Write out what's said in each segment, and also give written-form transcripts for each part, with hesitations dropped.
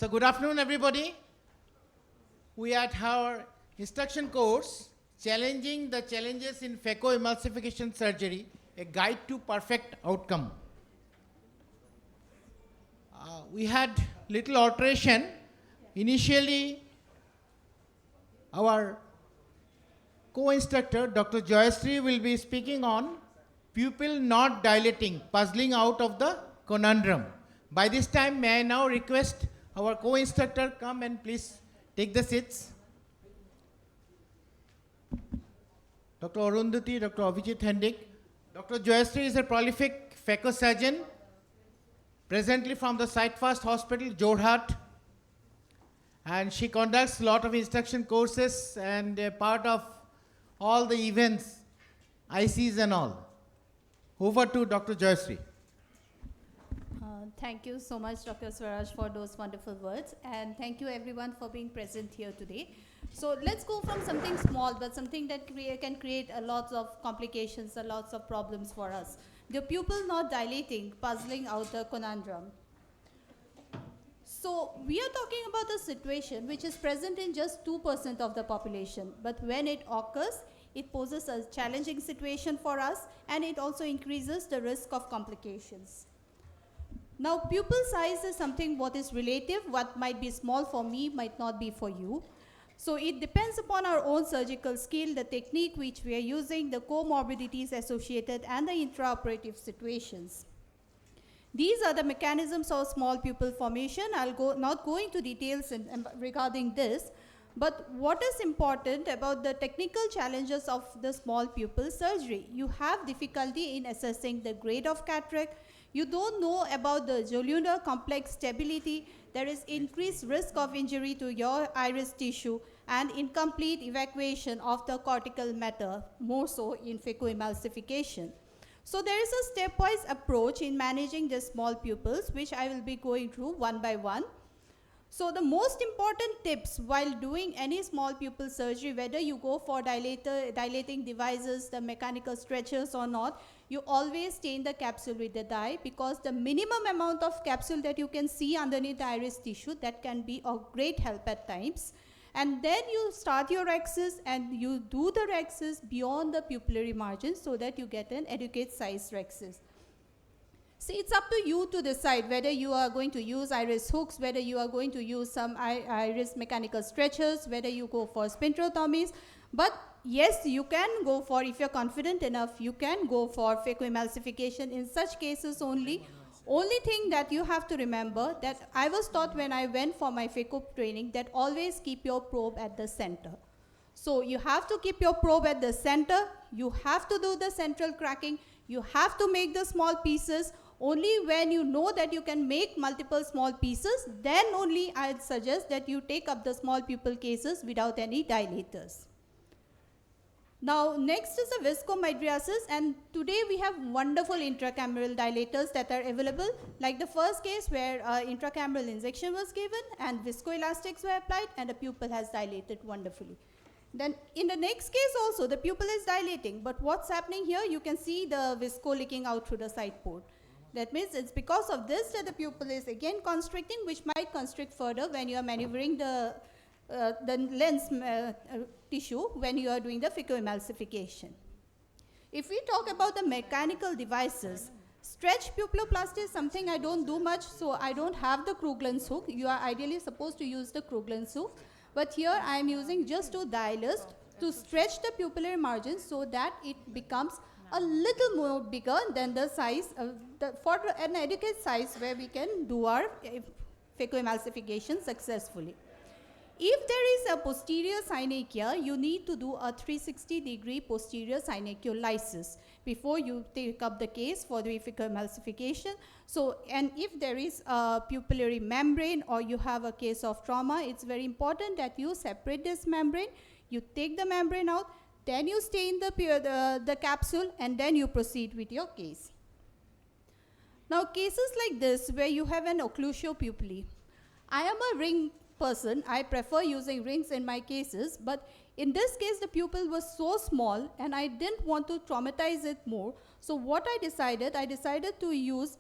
So good afternoon, everybody. We are at our instruction course, Challenging the Challenges in Phacoemulsification Surgery, a Guide to Perfect Outcome. We had little alteration. Initially, our co-instructor, Dr. Joyashree, will be speaking on pupil not dilating, puzzling out of the conundrum. By this time, may I now request our co-instructor come and please take the seats. Dr. Arundhati, Dr. Abhijit Hendik. Dr. Joyashree is a prolific phacosurgeon, presently from the Sidefast Hospital, Jorhat. And she conducts a lot of instruction courses and a part of all the events, ICs and all. Over to Dr. Joyashree. Thank you so much, Dr. Swaraj, for those wonderful words. And thank you, everyone, for being present here today. So let's go from something small, but something that can create a lot of complications, a lot of problems for us. The pupil not dilating, puzzling out the conundrum. So we are talking about a situation which is present in just 2% of the population. But when it occurs, it poses a challenging situation for us, and it also increases the risk of complications. Now, pupil size is something what is relative. What might be small for me might not be for you. So it depends upon our own surgical skill, the technique which we are using, the comorbidities associated, and the intraoperative situations. These are the mechanisms of small pupil formation. I'll not go into details regarding this, but what is important about the technical challenges of the small pupil surgery? You have difficulty in assessing the grade of cataract. You don't know about the jolunar complex stability. There is increased risk of injury to your iris tissue and incomplete evacuation of the cortical matter, more so in phacoemulsification. So there is a stepwise approach in managing the small pupils, which I will be going through one by one. So the most important tips while doing any small pupil surgery, whether you go for dilating devices, the mechanical stretchers or not, you always stain the capsule with the dye, because the minimum amount of capsule that you can see underneath the iris tissue, that can be of great help at times. And then you start your rhexis and you do the rhexis beyond the pupillary margin so that you get an adequate size rhexis. See, it's up to you to decide whether you are going to use iris hooks, whether you are going to use some iris mechanical stretchers, whether you go for sphincterotomies. But yes, you can go for, if you're confident enough, you can go for phacoemulsification in such cases only. Only thing that you have to remember, that I was taught when I went for my phaco training, that always keep your probe at the center. So you have to keep your probe at the center. You have to do the central cracking. You have to make the small pieces. Only when you know that you can make multiple small pieces, then only I'd suggest that you take up the small pupil cases without any dilators. Now, next is the viscomydriasis, and today we have wonderful intracameral dilators that are available, like the first case where intracameral injection was given and viscoelastics were applied and the pupil has dilated wonderfully. Then in the next case also, the pupil is dilating, but what's happening here, you can see the visco leaking out through the side port. That means it's because of this that the pupil is again constricting, which might constrict further when you are maneuvering the lens tissue when you are doing the phacoemulsification. If we talk about the mechanical devices, stretch pupilloplasty is something I don't do much, so I don't have the Kruglan's hook. You are ideally supposed to use the Kruglan's hook, but here I am using just two dialers to stretch the pupillary margin so that it becomes a little more bigger than the size, for an adequate size where we can do our phacoemulsification successfully. If there is a posterior synechia, you need to do a 360-degree posterior synechiolisis before you take up the case for the phacoemulsification. So, and if there is a pupillary membrane or you have a case of trauma, it's very important that you separate this membrane, you take the membrane out, then you stain the capsule, and then you proceed with your case. Now, cases like this where you have an occlusio pupillae. I am a ring person. I prefer using rings in my cases, but in this case, the pupil was so small and I didn't want to traumatize it more. So what I decided to use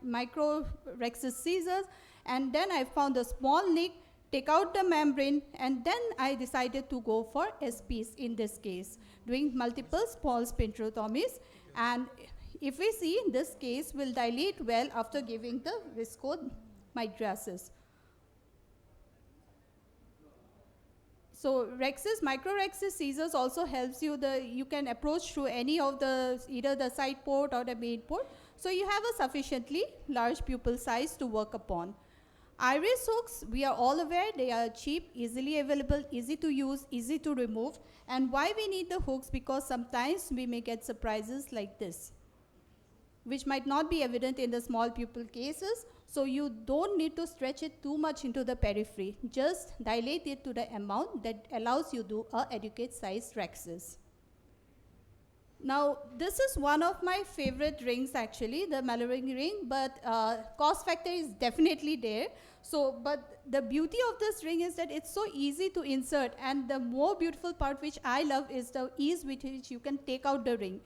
micro rhexis scissors, And then I found a small nick, take out the membrane, and then I decided to go for SPs in this case, doing multiple small sphincterotomies. And if we see, this case will dilate well after giving the viscomydriasis. So rhexis, microrhexis seizures also helps you. You can approach through any of either the side port or the main port. So you have a sufficiently large pupil size to work upon. Iris hooks, we are all aware, they are cheap, easily available, easy to use, easy to remove. And why we need the hooks? Because sometimes we may get surprises like this, which might not be evident in the small pupil cases. So you don't need to stretch it too much into the periphery. Just dilate it to the amount that allows you to do a adequate sized rhexis. Now, this is one of my favorite rings actually, the Mallory ring, but cost factor is definitely there. So, but the beauty of this ring is that it's so easy to insert, and the more beautiful part which I love is the ease with which you can take out the ring.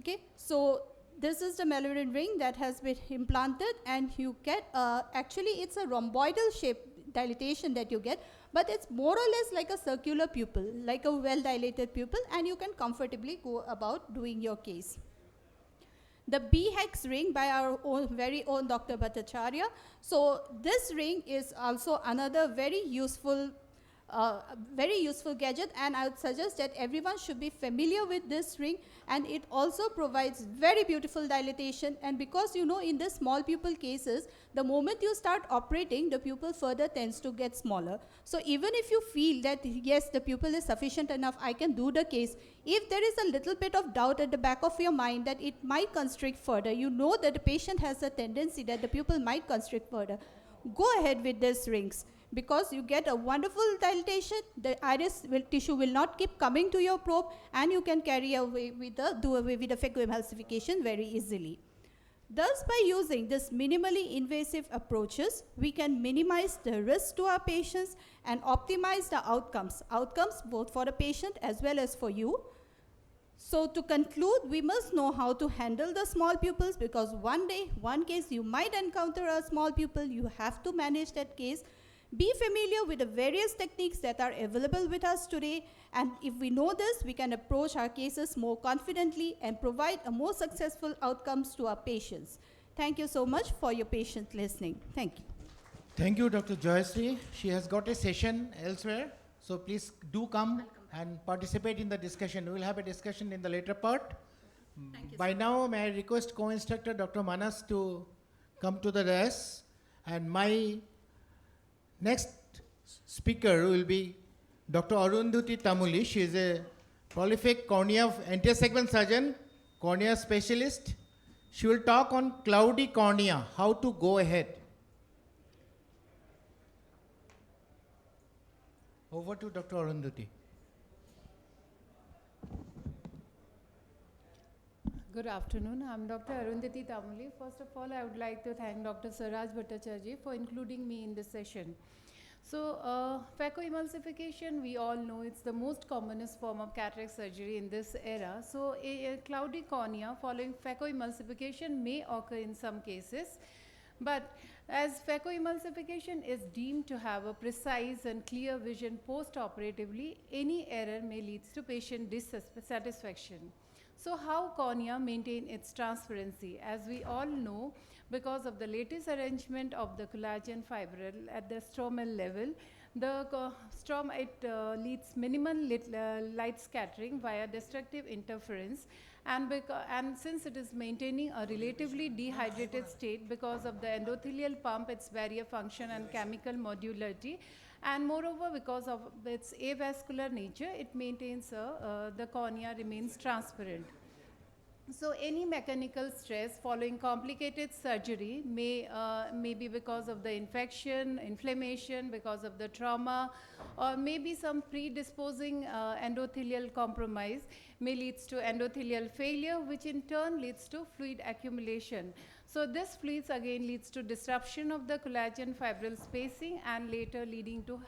Okay, so this is the Mallory ring that has been implanted, and you get, actually it's a rhomboidal shape dilatation that you get, but it's more or less like a circular pupil, like a well-dilated pupil, and you can comfortably go about doing your case. The B-hex ring by our very own Dr. Bhattacharya. So this ring is also another very useful gadget, and I would suggest that everyone should be familiar with this ring, and it also provides very beautiful dilatation. And because you know, in the small pupil cases, the moment you start operating, the pupil further tends to get smaller. So even if you feel that yes, the pupil is sufficient enough, I can do the case, if there is a little bit of doubt at the back of your mind that it might constrict further, you know that the patient has a tendency that the pupil might constrict further, go ahead with these rings, because you get a wonderful dilatation, the iris tissue will not keep coming to your probe, and you can do away with the phacoemulsification very easily. Thus, by using this minimally invasive approaches, we can minimize the risk to our patients and optimize the outcomes both for the patient as well as for you. So to conclude, we must know how to handle the small pupils, because one case you might encounter a small pupil, you have to manage that case. Be familiar with the various techniques that are available with us today, and if we know this, we can approach our cases more confidently and provide a more successful outcomes to our patients. Thank you so much for your patient listening. Thank you. Thank you, Dr. Joyashree. She has got a session elsewhere, so please do come and participate in the discussion. We will have a discussion in the later part. Thank you, By now, may I request co-instructor Dr. Manas to come to the dais, and my next speaker will be Dr. Arundhati Tamuli. She is a prolific cornea anti-segment surgeon, cornea specialist. She will talk on cloudy cornea, how to go ahead. Over to Dr. Arundhati. Good afternoon. I'm Dr. Arundhati Tamuli. First of all, I would like to thank Dr. Siraj Bhattacharya for including me in this session. So, phacoemulsification, we all know it's the most commonest form of cataract surgery in this era. So, a cloudy cornea following phacoemulsification may occur in some cases, but as phacoemulsification is deemed to have a precise and clear vision post-operatively, any error may lead to patient dissatisfaction. So how cornea maintain its transparency? As we all know, because of the lattice arrangement of the collagen fibril at the stromal level, the leads minimal light scattering via destructive interference, and since it is maintaining a relatively dehydrated state because of the endothelial pump, its barrier function and chemical modularity, and moreover because of its avascular nature, it maintains the cornea remains transparent. So any mechanical stress following complicated surgery may be because of the infection, inflammation, because of the trauma, or maybe some predisposing endothelial compromise may lead to endothelial failure, which in turn leads to fluid accumulation. So this fluids again leads to disruption of the collagen fibril spacing and later leading to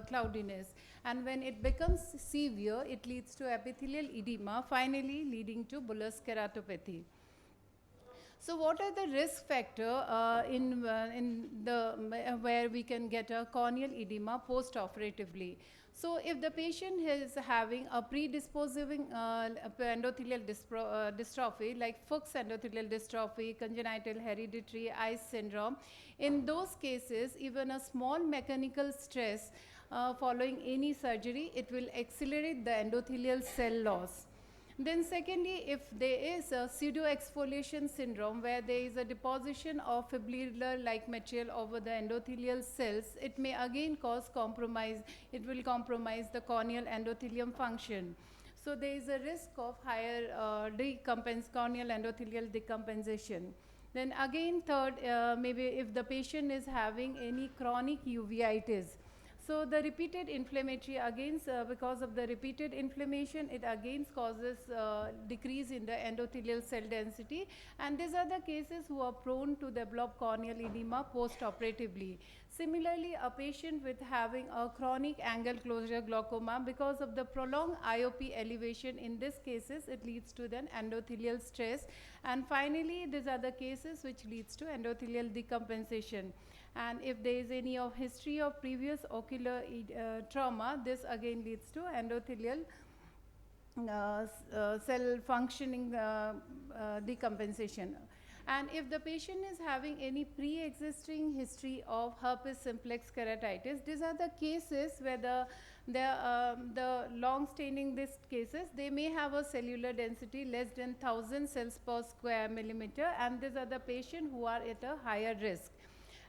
cloudiness. And when it becomes severe, it leads to epithelial edema, finally leading to bullous keratopathy. So what are the risk factor where we can get a corneal edema post-operatively? So if the patient is having a predisposing endothelial dystrophy like Fuchs endothelial dystrophy, congenital hereditary eye syndrome, in those cases even a small mechanical stress following any surgery, it will accelerate the endothelial cell loss. Then secondly, if there is a pseudo-exfoliation syndrome where there is a deposition of fibrillar-like material over the endothelial cells, it may again cause compromise. It will compromise the corneal endothelium function. So there is a risk of higher corneal endothelial decompensation. Then again third, maybe if the patient is having any chronic uveitis, so the repeated inflammatory because of the repeated inflammation, it again causes decrease in the endothelial cell density, and these are the cases who are prone to develop corneal edema post-operatively. Similarly, a patient with having a chronic angle closure glaucoma, because of the prolonged IOP elevation, in these cases it leads to then endothelial stress, and finally these are the cases which leads to endothelial decompensation. And if there is any of history of previous ocular trauma, this again leads to endothelial cell functioning decompensation. And if the patient is having any pre-existing history of herpes simplex keratitis, these are the cases where the long-standing these cases, they may have a cellular density less than 1000 cells per square millimeter, and these are the patients who are at a higher risk.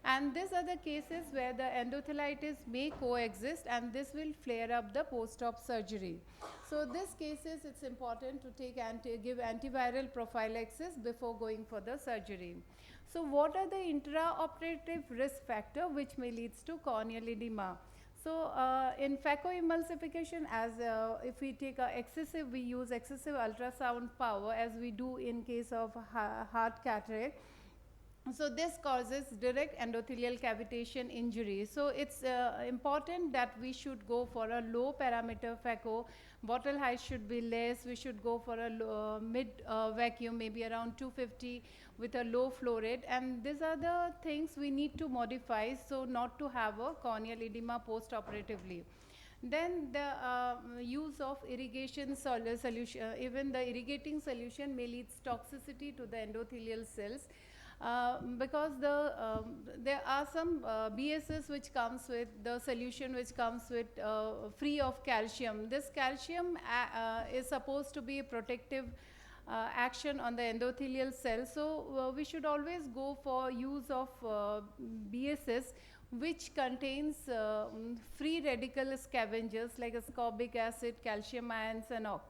And these are the cases where the endothelitis may coexist, and this will flare up the post-op surgery. So these cases, it's important to give antiviral prophylaxis before going for the surgery. So what are the intraoperative risk factor which may lead to corneal edema? So in phacoemulsification, as if we take we use excessive ultrasound power as we do in case of heart cataract. So this causes direct endothelial cavitation injury. So it's important that we should go for a low parameter phaco. Bottle height should be less. We should go for a mid vacuum, maybe around 250 with a low flow rate. And these are the things we need to modify so not to have a corneal edema post-operatively. Then the use of irrigation solution, even the irrigating solution may lead toxicity to the endothelial cells. Because there are some BSs which comes with the solution which comes with free of calcium. This calcium is supposed to be a protective action on the endothelial cell. So we should always go for use of BSs which contains free radical scavengers like ascorbic acid, calcium ions and all,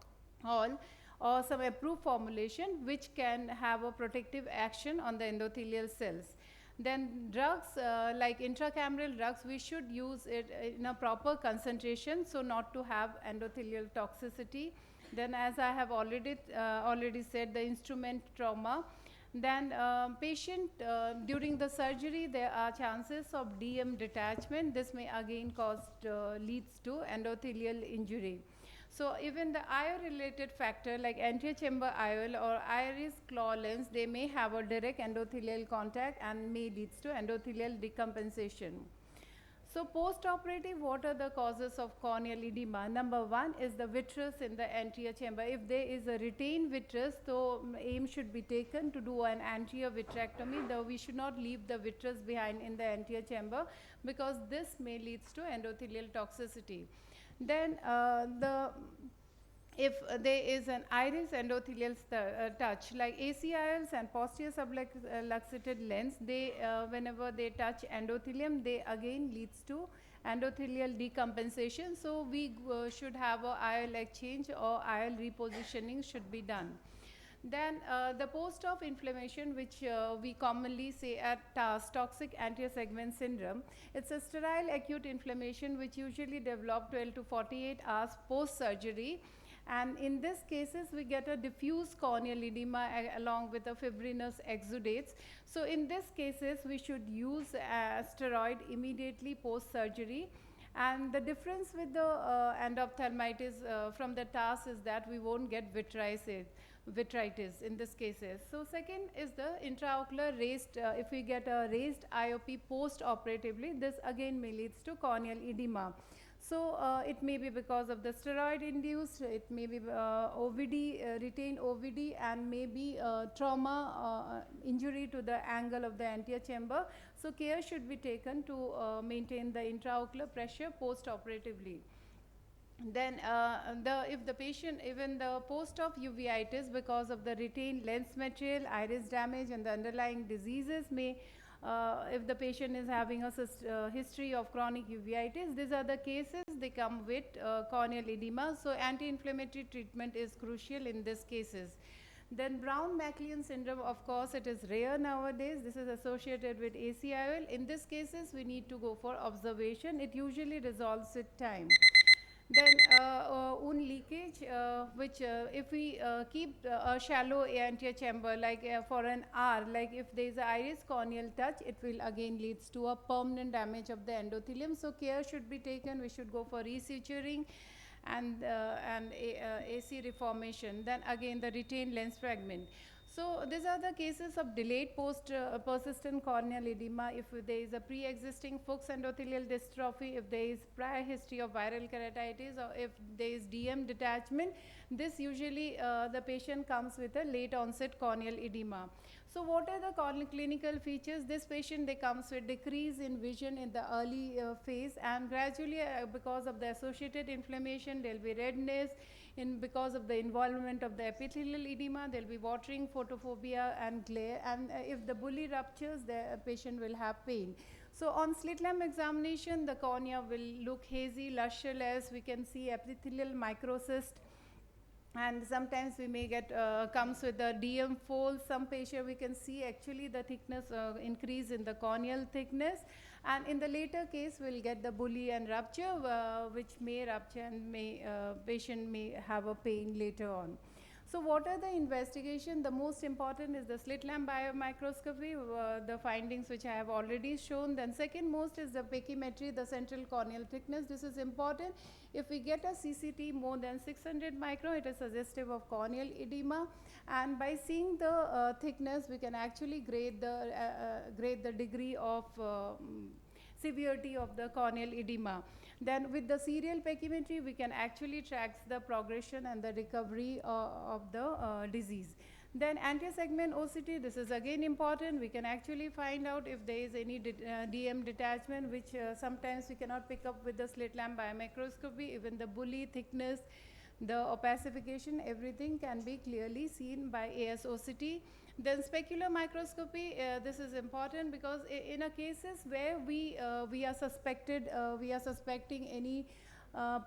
or some approved formulation which can have a protective action on the endothelial cells. Then drugs like intracameral drugs, we should use it in a proper concentration so not to have endothelial toxicity. Then as I have already said, the instrument trauma. Then patient during the surgery, there are chances of DM detachment. This may again leads to endothelial injury. So even the IO related factor like anterior chamber IOL or iris claw lens, they may have a direct endothelial contact and may leads to endothelial decompensation. So post-operative, what are the causes of corneal edema? Number one is the vitreous in the anterior chamber. If there is a retained vitreous, so aim should be taken to do an anterior vitrectomy, though we should not leave the vitreous behind in the anterior chamber because this may leads to endothelial toxicity. Then if there is an iris endothelial touch like ACILs and posterior subluxated lens, they whenever they touch endothelium, they again leads to endothelial decompensation. So we should have a IOL exchange or IOL repositioning should be done. Then the post-op inflammation, which we commonly say at TAS, toxic anterior segment syndrome, it's a sterile acute inflammation which usually develops 12 to 48 hours post-surgery. And in these cases, we get a diffuse corneal edema along with a fibrinous exudates. So in these cases, we should use steroid immediately post-surgery. And the difference with the endophthalmitis from the TAS is that we won't get vitreitis. vitritis in this cases. So second is the intraocular raised, if we get a raised IOP post-operatively, this again may leads to corneal edema. So it may be because of the steroid induced, it may be OVD, retained OVD, and maybe trauma injury to the angle of the anterior chamber. So care should be taken to maintain the intraocular pressure post-operatively. Then if the patient, even the post-op uveitis because of the retained lens material, iris damage and the underlying diseases may, if the patient is having a history of chronic uveitis, these are the cases, they come with corneal edema. So anti-inflammatory treatment is crucial in these cases. Then Brown-McLean syndrome, of course, it is rare nowadays. This is associated with ACIOL. In these cases, we need to go for observation. It usually resolves with time. Then wound leakage, which if we keep a shallow anterior chamber like for an hour, like if there is a iris corneal touch, it will again leads to a permanent damage of the endothelium. So care should be taken. We should go for resuturing and AC reformation. Then again the retained lens fragment. So these are the cases of delayed persistent corneal edema. If there is a pre-existing Fuchs endothelial dystrophy, if there is prior history of viral keratitis, or if there is DM detachment, this usually the patient comes with a late onset corneal edema. So what are the clinical features? This patient, they comes with decrease in vision in the early phase, and gradually because of the associated inflammation, there will be redness. Because of the involvement of the epithelial edema, there will be watering, photophobia and glare, and if the bullae ruptures, the patient will have pain. So on slit lamp examination, the cornea will look hazy, lustreless. We can see epithelial microcyst, and sometimes we may get comes with the DM fold. Some patient we can see actually the thickness increase in the corneal thickness, and in the later case we'll get the bullae and rupture, which may rupture and may patient may have a pain later on. So what are the investigation? The most important is the slit lamp biomicroscopy, the findings which I have already shown. Then second most is the pachymetry, the central corneal thickness. This is important. If we get a CCT more than 600 micron, it is suggestive of corneal edema. And by seeing the thickness, we can actually grade the degree of severity of the corneal edema. Then with the serial pachymetry, we can actually track the progression and the recovery of the disease. Then anterior segment OCT, this is again important. We can actually find out if there is any DM detachment, which sometimes we cannot pick up with the slit lamp biomicroscopy. Even the bullae thickness, the opacification, everything can be clearly seen by ASOCT. Then specular microscopy, this is important because in a cases where we are suspecting any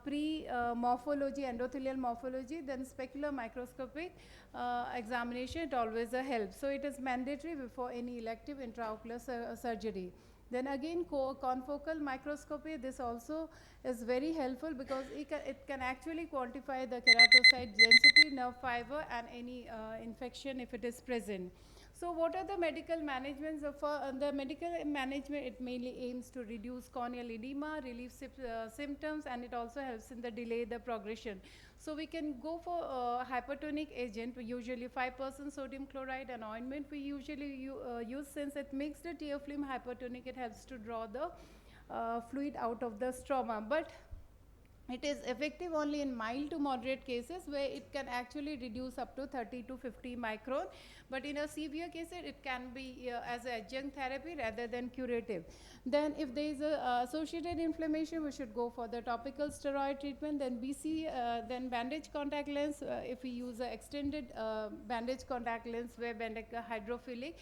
pre-morphology, endothelial morphology, then specular microscopic examination, it always helps. So it is mandatory before any elective intraocular surgery. Then again confocal microscopy, this also is very helpful because it can actually quantify the keratocyte density, nerve fiber, and any infection if it is present. So what are the medical managements? The medical management, it mainly aims to reduce corneal edema, relieve symptoms, and it also helps in the delay the progression. So we can go for hypertonic agent, usually 5% sodium chloride, and ointment we usually use. Since it makes the tear film hypertonic, it helps to draw the fluid out of the stroma. But it is effective only in mild to moderate cases where it can actually reduce up to 30 to 50 micron. But in a severe case, it can be as an adjunct therapy rather than curative. Then if there is a associated inflammation, we should go for the topical steroid treatment. Then BC, then bandage contact lens. If we use an extended bandage contact lens where bandage hydrophilic,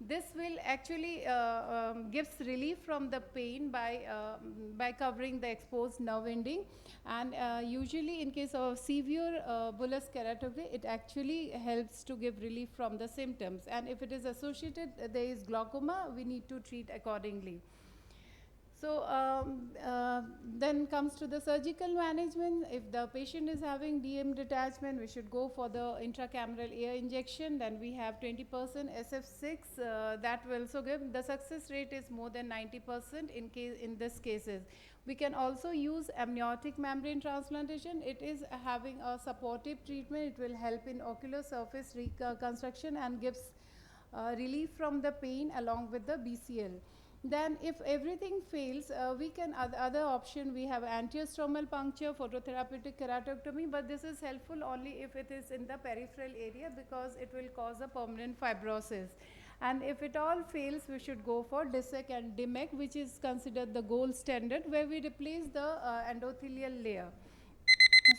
this will actually gives relief from the pain by covering the exposed nerve ending, and usually in case of severe bullous keratopathy, it actually helps to give relief from the symptoms, and if it is associated there is glaucoma, we need to treat accordingly. So Then comes to the surgical management. If the patient is having DM detachment, we should go for the intracameral air injection. Then we have 20% SF6 that will also give. The success rate is more than 90% in this cases. We can also use amniotic membrane transplantation. It is having a supportive treatment. It will help in ocular surface reconstruction and gives relief from the pain along with the BCL. Then if everything fails, we can, other option, we have angiostromal puncture, phototherapeutic keratectomy, but this is helpful only if it is in the peripheral area because it will cause a permanent fibrosis. And if it all fails, we should go for DISEC and DIMEC, which is considered the gold standard, where we replace the endothelial layer.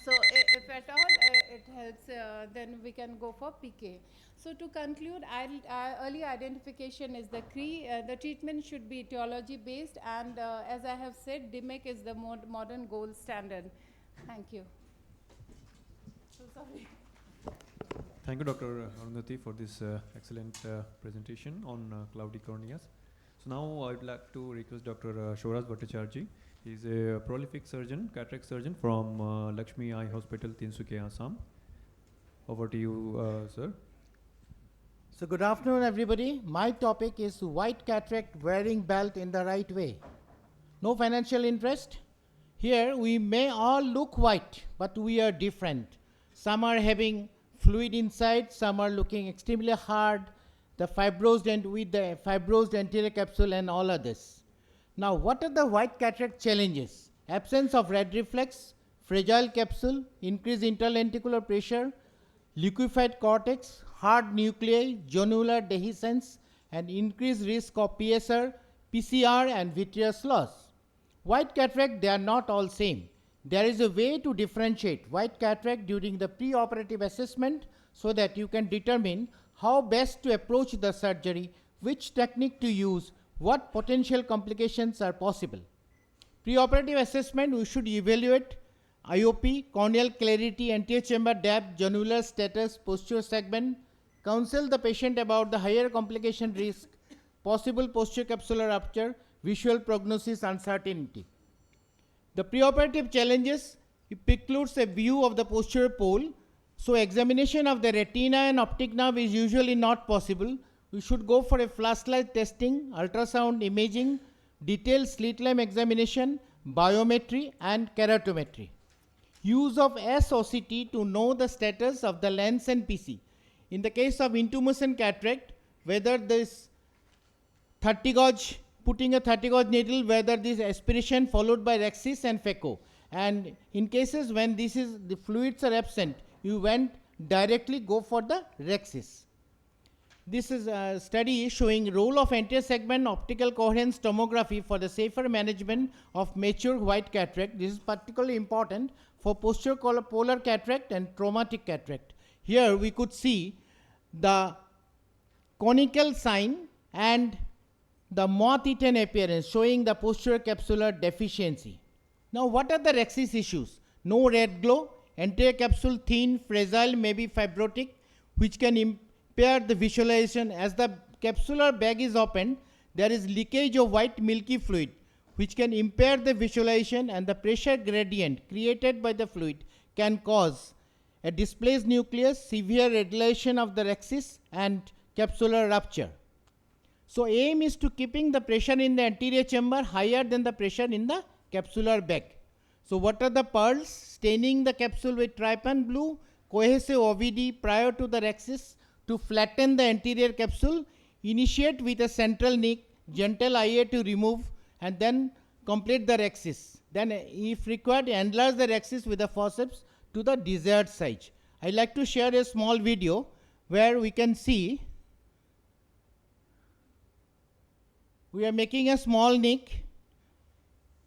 So if at all it helps, then we can go for PK. So to conclude, early identification is the key. The treatment should be etiology based, and as I have said, DIMEC is the modern gold standard. Thank you. So sorry. Thank you, Dr. Arundhati, for this excellent presentation on cloudy corneas. So now I would like to request Dr. Shohraj Bhattacharjee. He is a prolific surgeon, cataract surgeon from Lakshmi Eye Hospital, Tinsukia, Assam. Over to you, sir. So good afternoon, everybody. My topic is white cataract wearing belt in the right way. No financial interest. Here we may all look white, but we are different. Some are having fluid inside, some are looking extremely hard, the fibrosed and with the fibrosed anterior capsule and all others. Now, what are the white cataract challenges? Absence of red reflex, fragile capsule, increased interlenticular pressure, liquefied cortex, hard nuclei, zonular dehiscence, and increased risk of PSR, PCR, and vitreous loss. White cataract, they are not all same. There is a way to differentiate white cataract during the preoperative assessment so that you can determine how best to approach the surgery, which technique to use, what potential complications are possible. Preoperative assessment, we should evaluate IOP, corneal clarity, anterior chamber depth, zonular status, posterior segment, counsel the patient about the higher complication risk, possible posterior capsular rupture, visual prognosis uncertainty. The preoperative challenges, it precludes a view of the posterior pole, so examination of the retina and optic nerve is usually not possible. We should go for a flashlight testing, ultrasound imaging, detailed slit lamp examination, biometry, and keratometry. Use of SOCT to know the status of the lens and PC. In the case of intumescent cataract, whether this 30 gauge, putting a 30 gauge needle, whether this aspiration followed by rhexis and phaco. And in cases when this is, the fluids are absent, you went directly go for the rhexis. This is a study showing role of anterior segment optical coherence tomography for the safer management of mature white cataract. This is particularly important for posterior polar cataract and traumatic cataract. Here we could see the conical sign and the moth-eaten appearance showing the posterior capsular deficiency. Now, what are the rhexis issues? No red glow, anterior capsule thin, fragile, maybe fibrotic, which can impair the visualization. As the capsular bag is opened, there is leakage of white milky fluid, which can impair the visualization, and the pressure gradient created by the fluid can cause a displaced nucleus, severe redilation of the rhexis, and capsular rupture. So aim is to keeping the pressure in the anterior chamber higher than the pressure in the capsular bag. So what are the pearls? Staining the capsule with trypan blue, cohesive OVD prior to the rhexis to flatten the anterior capsule, initiate with a central nick, gentle IA to remove, and then complete the rhexis. Then if required, enlarge the rhexis with the forceps to the desired size. I like to share a small video where we can see we are making a small nick,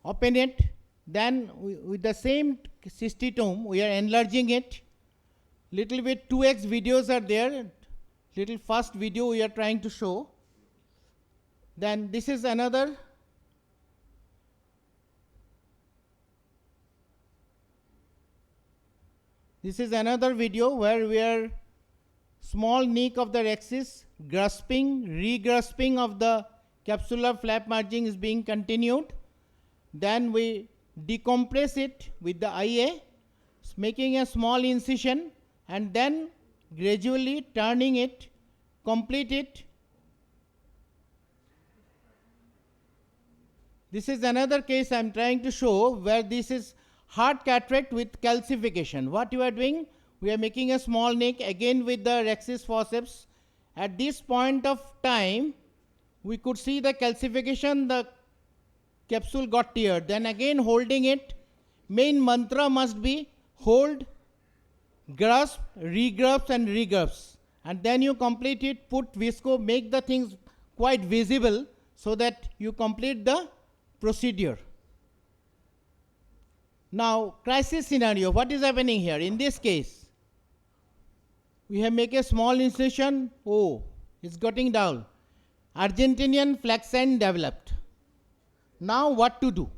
open it, then with the same cystitome, we are enlarging it. Little bit 2x videos are there, little fast video we are trying to show. Then this is another. This is another video where we are small nick of the rhexis, grasping, re-grasping of the capsular flap margin is being continued. Then we decompress it with the IA, making a small incision, and then gradually turning it, complete it. This is another case I am trying to show where this is hard cataract with calcification. What you are doing? We are making a small nick again with the rhexis forceps. At this point of time, we could see the calcification, the capsule got teared. Then again holding it, main mantra must be hold, grasp, regrasp and regrasp. And then you complete it, put visco, make the things quite visible so that you complete the procedure. Now, crisis scenario, what is happening here? In this case, we have make a small incision, oh, it's getting down. Argentinian flaxine developed. Now what to do?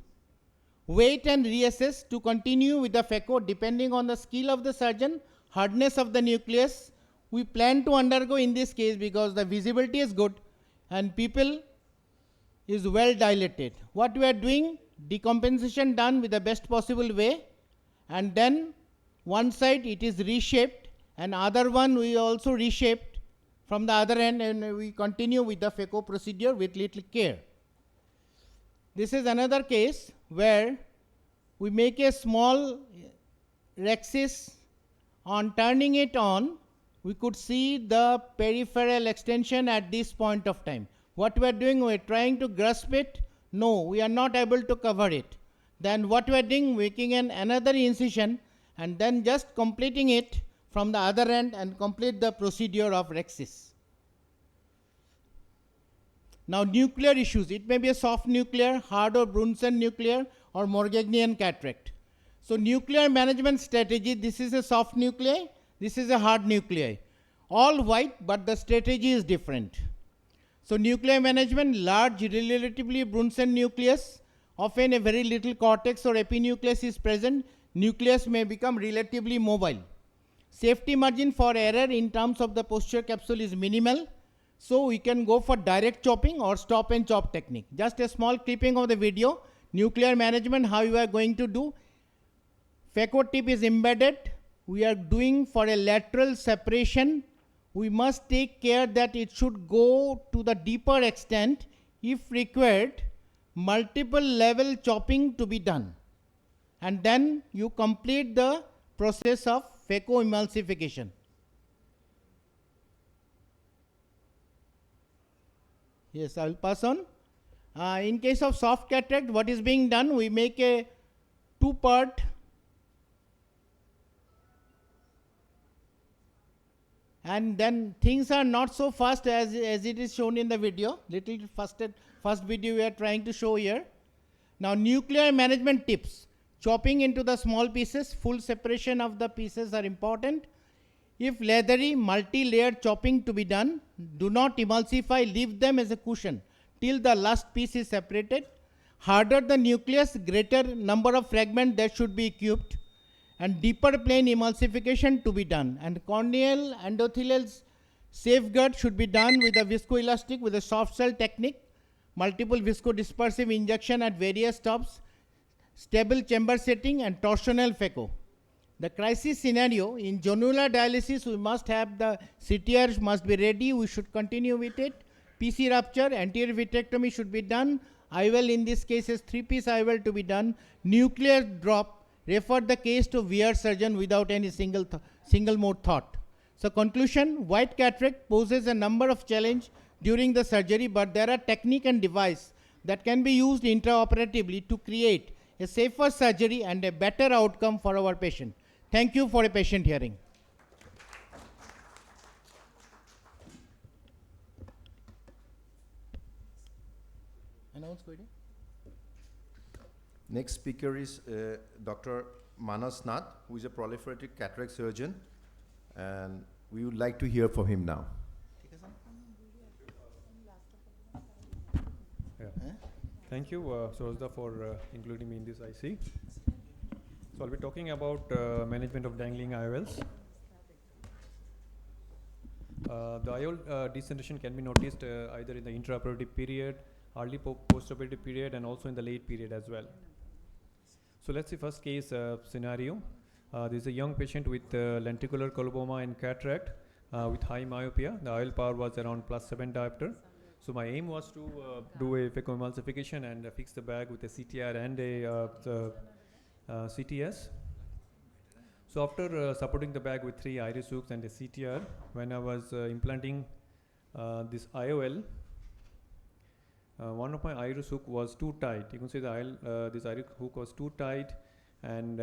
Wait and reassess to continue with the phaco depending on the skill of the surgeon, hardness of the nucleus. We plan to undergo in this case because the visibility is good and pupil is well dilated. What we are doing? Decompensation done with the best possible way, and then one side it is reshaped and other one we also reshaped from the other end, and we continue with the phaco procedure with little care. This is another case where we make a small rhexis. On turning it on, we could see the peripheral extension at this point of time. What we are doing, we are trying to grasp it. No, we are not able to cover it. Then what we are doing, making another incision and then just completing it from the other end and complete the procedure of rhexis. Now nuclear issues, it may be a soft nuclear, hard or Brunson nuclear or Morgagnian cataract. So nuclear management strategy, this is a soft nuclei, this is a hard nuclei. All white, but the strategy is different. So nuclear management, large relatively Brunson nucleus, often a very little cortex or epinucleus is present, nucleus may become relatively mobile. Safety margin for error in terms of the posterior capsule is minimal, so we can go for direct chopping or stop and chop technique. Just a small clipping of the video, nuclear management, how you are going to do. Phaco tip is embedded, we are doing for a lateral separation. We must take care that it should go to the deeper extent. If required, multiple level chopping to be done. And then you complete the process of phacoemulsification. Yes, I will pass on. In case of soft cataract, what is being done? We make a two-part and then things are not so fast as it is shown in the video. Little first video we are trying to show here. Now nuclear management tips. Chopping into the small pieces, full separation of the pieces are important. If leathery, multi-layered chopping to be done, do not emulsify, leave them as a cushion till the last piece is separated. Harder the nucleus, greater number of fragments that should be cubed. And deeper plane emulsification to be done. And corneal endothelial safeguard should be done with a viscoelastic with a soft cell technique, multiple viscodispersive injection at various stops, stable chamber setting and torsional phaco. The crisis scenario, in zonular dialysis, we must have the CTR must be ready, we should continue with it. PC rupture, anterior vitrectomy should be done. IOL in this case is 3-piece IOL to be done. Nuclear drop, refer the case to VR surgeon without any single mode thought. So conclusion, white cataract poses a number of challenges during the surgery, but there are technique and device that can be used intraoperatively to create a safer surgery and a better outcome for our patient. Thank you for a patient hearing. Next speaker is Dr. Manas Nath, who is a proliferative cataract surgeon, and we would like to hear from him now. Yeah. Thank you, Sorozda, for including me in this IC. So I'll be talking about management of dangling IOLs. The IOL descentration can be noticed either in the intraoperative period, early postoperative period, and also in the late period as well. So let's see first case scenario. This is a young patient with lenticular coloboma and cataract with high myopia. The IOL power was around +7 diopter. So my aim was to do a phacoemulsification and fix the bag with a CTR and a CTS. So after supporting the bag with 3 iris hooks and a CTR, when I was implanting this IOL, one of my iris hook was too tight. You can see this iris hook was too tight, and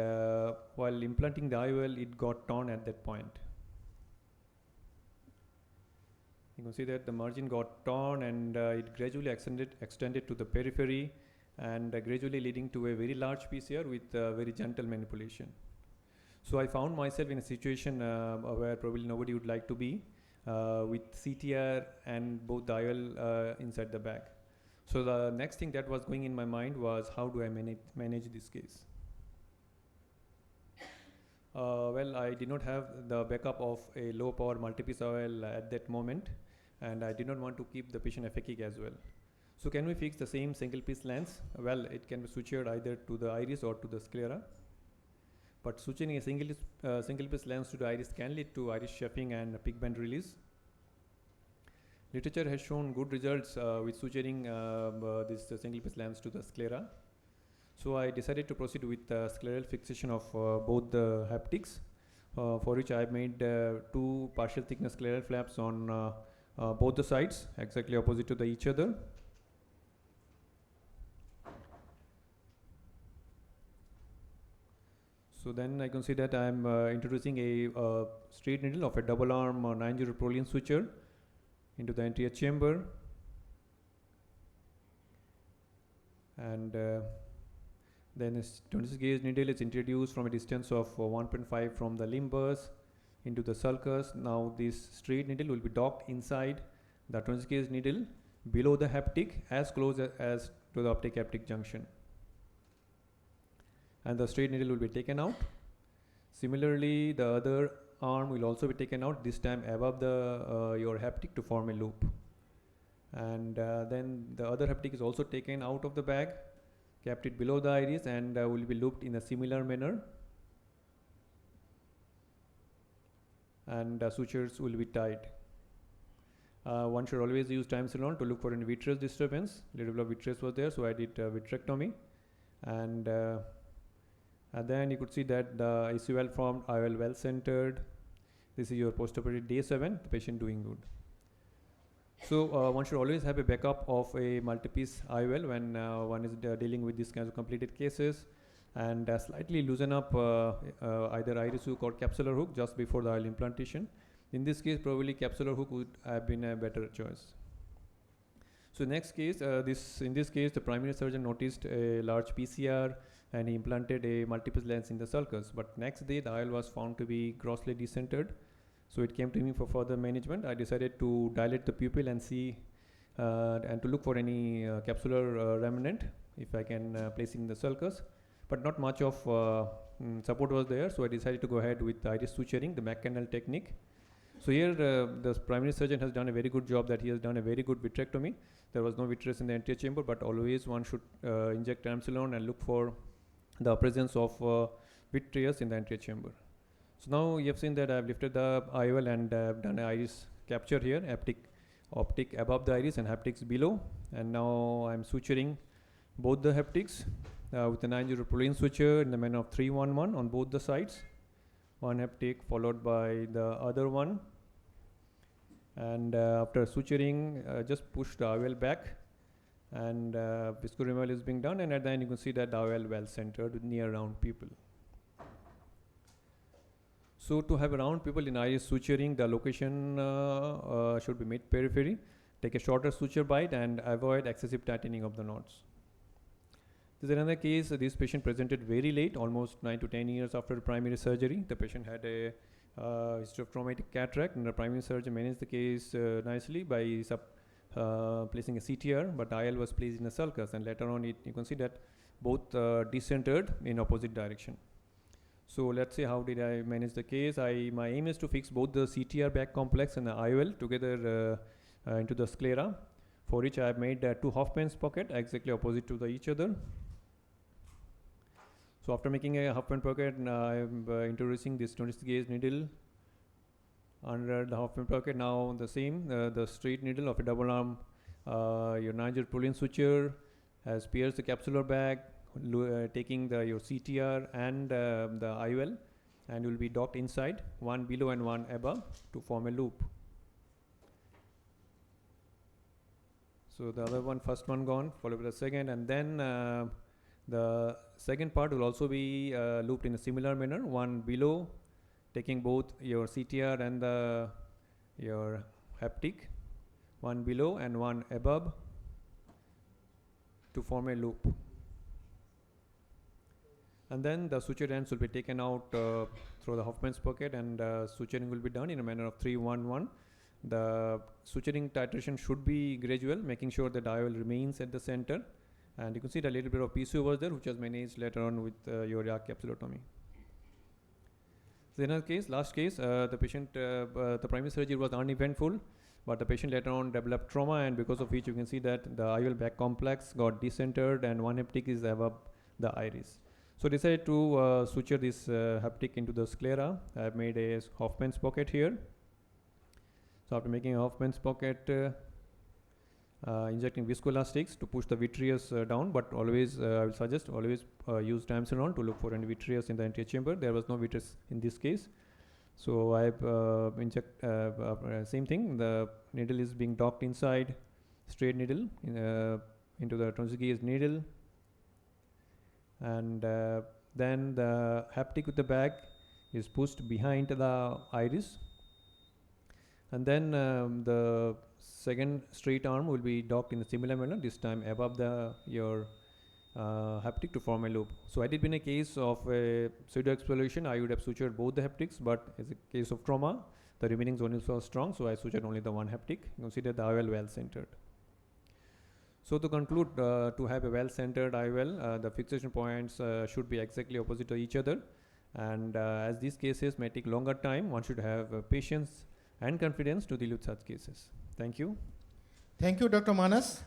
while implanting the IOL, it got torn at that point. You can see that the margin got torn, and it gradually extended to the periphery, and gradually leading to a very large PCR with very gentle manipulation. So I found myself in a situation where probably nobody would like to be, with CTR and both the IOL inside the bag. So the next thing that was going in my mind was, how do I manage this case? Well, I did not have the backup of a low power multi-piece IOL at that moment, and I did not want to keep the patient aphakic as well. So can we fix the same single piece lens? Well, it can be sutured either to the iris or to the sclera. But suturing a single piece lens to the iris can lead to iris chafing and pigment release. Literature has shown good results with suturing this single piece lens to the sclera. So I decided to proceed with scleral fixation of both the haptics, for which I made 2 partial thickness scleral flaps on both the sides, exactly opposite to each other. So then I can see that I am introducing a straight needle of a double arm 90 prolene suture into the anterior chamber, and then a 26 gauge needle is introduced from a distance of 1.5 from the limbus into the sulcus. Now this straight needle will be docked inside the 26 gauge needle below the haptic, as close as to the optic haptic junction, and the straight needle will be taken out. Similarly, the other arm will also be taken out, this time above the your haptic to form a loop, and then the other haptic is also taken out of the bag, kept it below the iris, and will be looped in a similar manner, and sutures will be tied. One should always use triamcinolone to look for any vitreous disturbance. Little bit of vitreous was there, so I did vitrectomy, and then you could see that the IC well formed, IOL well centered. This is your postoperative day 7, the patient doing good. So one should always have a backup of a multi-piece IOL when one is dealing with these kinds of completed cases, and slightly loosen up either iris hook or capsular hook just before the IOL implantation. In this case, probably capsular hook would have been a better choice. So next case, in this case, the primary surgeon noticed a large PCR, and he implanted a multi-piece lens in the sulcus. But next day, the IOL was found to be grossly decentered. So it came to me for further management. I decided to dilate the pupil and see, and to look for any capsular remnant, if I can place it in the sulcus. But not much of support was there, so I decided to go ahead with iris suturing, the McCannell technique. So here, the primary surgeon has done a very good job, that he has done a very good vitrectomy. There was no vitreous in the anterior chamber, but always one should inject triamcinolone and look for the presence of vitreous in the anterior chamber. So now you have seen that I have lifted the IOL and done an iris capture here, optic above the iris and haptics below, and now I am suturing both the haptics with a 90 prolene suture in the manner of 3-1-1 on both the sides. One haptic followed by the other one, and after suturing, just push the IOL back, and visco removal is being done, and at the end you can see that the IOL well centered with near round pupil. So to have a round pupil in iris suturing, the location should be mid periphery. Take a shorter suture bite and avoid excessive tightening of the knots. This is another case. This patient presented very late, almost 9 to 10 years after primary surgery. The patient had a history of traumatic cataract, and the primary surgeon managed the case nicely by placing a CTR, but IL was placed in a sulcus, and later on you can see that both decentered in opposite direction. So let's see how did I manage the case. My aim is to fix both the CTR back complex and the IOL together into the sclera, for which I have made 2 Hoffman's pocket exactly opposite to each other. So after making a half band pocket, I am introducing this 26 gauge needle under the half band pocket. Now the same, the straight needle of a double arm, your Niger Pullian suture has pierced the capsular bag, taking your CTR and the IOL, and will be docked inside, one below and one above, to form a loop. So the other one, first one gone, followed by the second, and then the second part will also be looped in a similar manner, one below, taking both your CTR and your haptic, one below and one above, to form a loop. And then the suture ends will be taken out through the Hoffman's pocket, and suturing will be done in a manner of 3-1-1. The suturing titration should be gradual, making sure that the IOL remains at the center. And you can see the little bit of PC over there, which was managed later on with your capsulotomy. So in another case, last case, the patient, the primary surgery was uneventful, but the patient later on developed trauma, and because of which you can see that the IOL back complex got decentered and one haptic is above the iris. So decided to suture this haptic into the sclera. I have made a Hoffman's pocket here. So after making a Hoffman's pocket, injecting viscoelastics to push the vitreous down, but always I will suggest always use triamcinolone to look for any vitreous in the anterior chamber. There was no vitreous in this case. So I inject same thing. The needle is being docked inside, straight needle into the 26 gauge needle, and then the haptic with the bag is pushed behind the iris, and then the second straight arm will be docked in a similar manner, this time above your haptic to form a loop. So had it been a case of a pseudo exploration, I would have sutured both the haptics, but as a case of trauma, the remaining zone is so strong, so I sutured only the one haptic. Consider the IOL well centered. So to conclude, to have a well centered IOL, the fixation points should be exactly opposite to each other, and as these cases may take longer time, one should have patience and confidence to deal with such cases. Thank you. Thank you, Dr. Manas.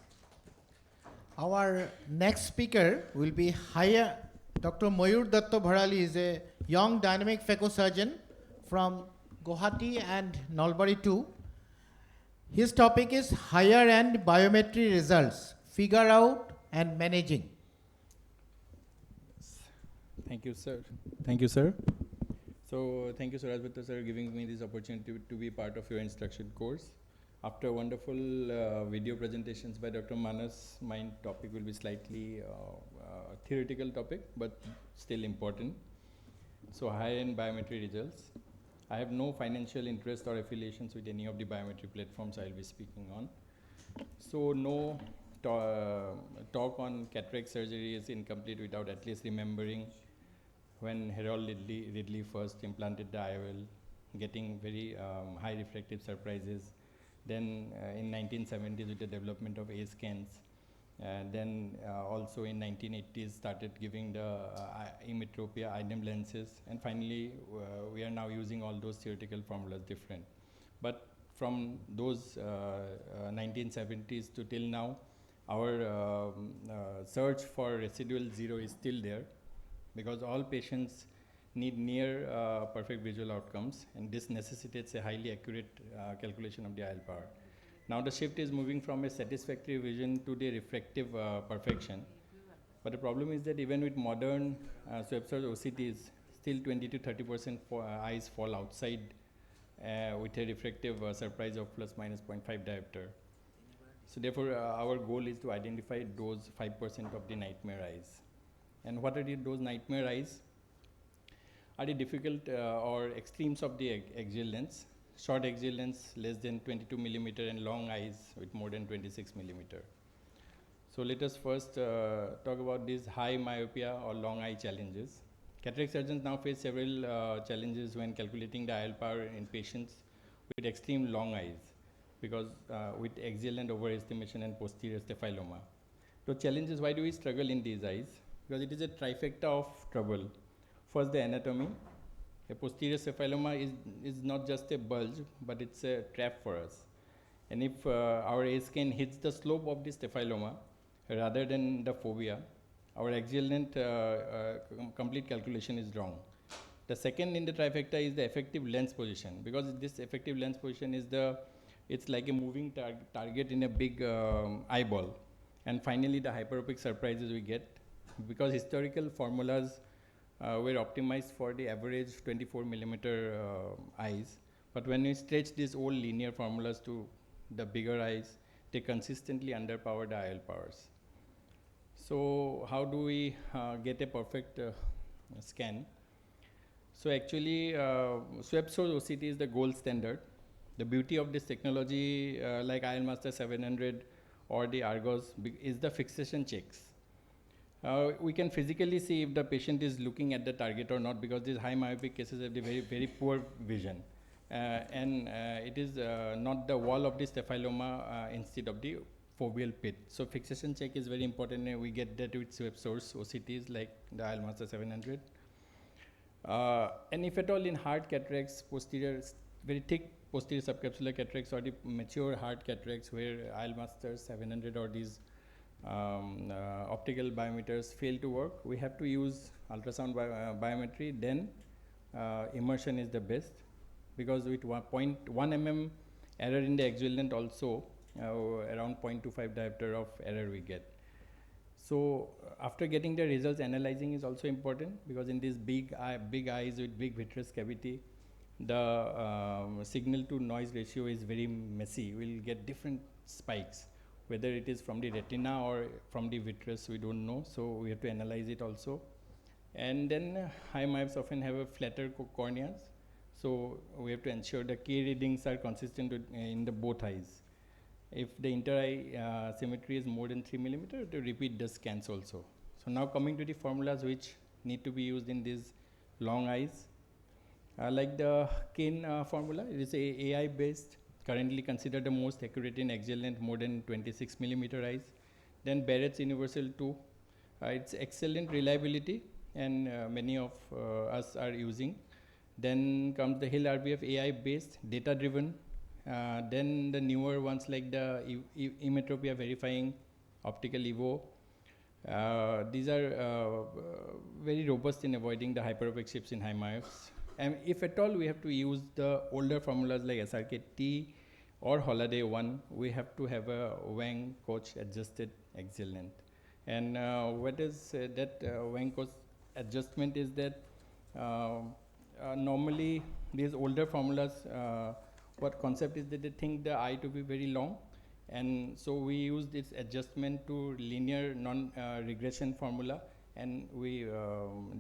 Our next speaker will be Dr. Mayur Datta Bharali is a young dynamic phacosurgeon from Guwahati and Nalbari too. His topic is higher end biometry results, figure out and managing. Thank you, sir. Thank you, sir. So thank you, Suraj Bhatta, sir, giving me this opportunity to be part of your instruction course. After wonderful video presentations by Dr. Manas, my topic will be slightly theoretical topic, but still important. So high-end biometry results. I have no financial interest or affiliations with any of the biometry platforms I'll be speaking on. So no talk on cataract surgery is incomplete without at least remembering when Harold Ridley first implanted the IOL, getting very high refractive surprises. Then in 1970s with the development of A scans, then also in 1980s started giving the emmetropia IDEM lenses, and finally we are now using all those theoretical formulas different. But from those 1970s to till now, our search for residual zero is still there, because all patients need near perfect visual outcomes, and this necessitates a highly accurate calculation of the IOL power. Now the shift is moving from a satisfactory vision to the refractive perfection. But the problem is that even with modern Swepser's OCTs, still 20 to 30% eyes fall outside with a refractive surprise of plus minus 0.5 diopter. So therefore our goal is to identify those 5% of the nightmare eyes. And what are those nightmare eyes? Are the difficult or extremes of the axial lens, short axial lens less than 22 millimeter and long eyes with more than 26 millimeter. So let us first talk about these high myopia or long eye challenges. Cataract surgeons now face several challenges when calculating the IOL power in patients with extreme long eyes, because with axial and overestimation and posterior staphyloma. The challenge is, why do we struggle in these eyes? Because it is a trifecta of trouble. First, the anatomy. A posterior staphyloma is not just a bulge, but it's a trap for us. And if our A scan hits the slope of the staphyloma rather than the fovea, our axial length complete calculation is wrong. The second in the trifecta is the effective lens position, because this effective lens position is it's like a moving target in a big eyeball. And finally, the hyperopic surprises we get, because historical formulas were optimized for the average 24 millimeter eyes. But when we stretch these old linear formulas to the bigger eyes, they consistently underpower the IOL powers. So how do we get a perfect scan? So actually, swept source OCT is the gold standard. The beauty of this technology, like IOL Master 700 or the Argos, is the fixation checks. We can physically see if the patient is looking at the target or not, because these high myopic cases have the very, very poor vision. And it is not the wall of the staphyloma instead of the foveal pit. So fixation check is very important, and we get that with swept source OCTs like the IOL Master 700. And if at all in hard cataracts, posterior, very thick posterior subcapsular cataracts, or the mature hard cataracts where IOL Master 700 or these optical biometers fail to work, we have to use ultrasound biometry. Then immersion is the best, because with 1.1 mm error in the axial length also, around 0.25 diopter of error we get. So after getting the results, analyzing is also important, because in these big eyes with big vitreous cavity, the signal to noise ratio is very messy. We'll get different spikes, whether it is from the retina or from the vitreous, we don't know. So we have to analyze it also. And then high myopes often have a flatter corneas. So we have to ensure the K readings are consistent in the both eyes. If the inter-eye symmetry is more than 3 millimeter, to repeat the scans also. So now coming to the formulas which need to be used in these long eyes. Like the Kane formula, it is AI based, currently considered the most accurate in axial length more than 26 millimeter eyes. Then Barrett's Universal 2, it's excellent reliability, and many of us are using. Then comes the Hill RBF AI based, data driven. Then the newer ones like the emetropia verifying optical Evo. These are very robust in avoiding the hyperopic shifts in high myopes. And if at all we have to use the older formulas like SRK-T or Holiday 1, we have to have a Wang Koch adjusted axial length. And what is that Wang Koch adjustment is that normally these older formulas, what concept is that they think the eye to be very long, and so we use this adjustment to linear non-regression formula, and we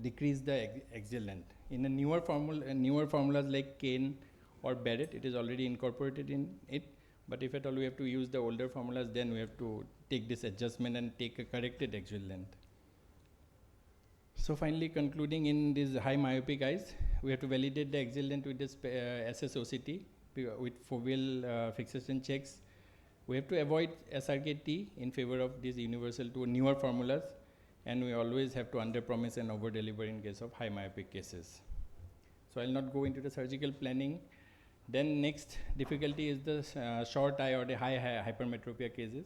decrease the axial length. In a newer formulas like Kane or Barrett, it is already incorporated in it. But if at all we have to use the older formulas, then we have to take this adjustment and take a corrected axial length. So finally, concluding in these high myopic eyes, we have to validate the axial length with this SSOCT with foveal fixation checks. We have to avoid SRK-T in favor of these universal to newer formulas, and we always have to under-promise and over-deliver in case of high myopic cases. So I'll not go into the surgical planning. Then next difficulty is the short eye or the high hypermetropia cases.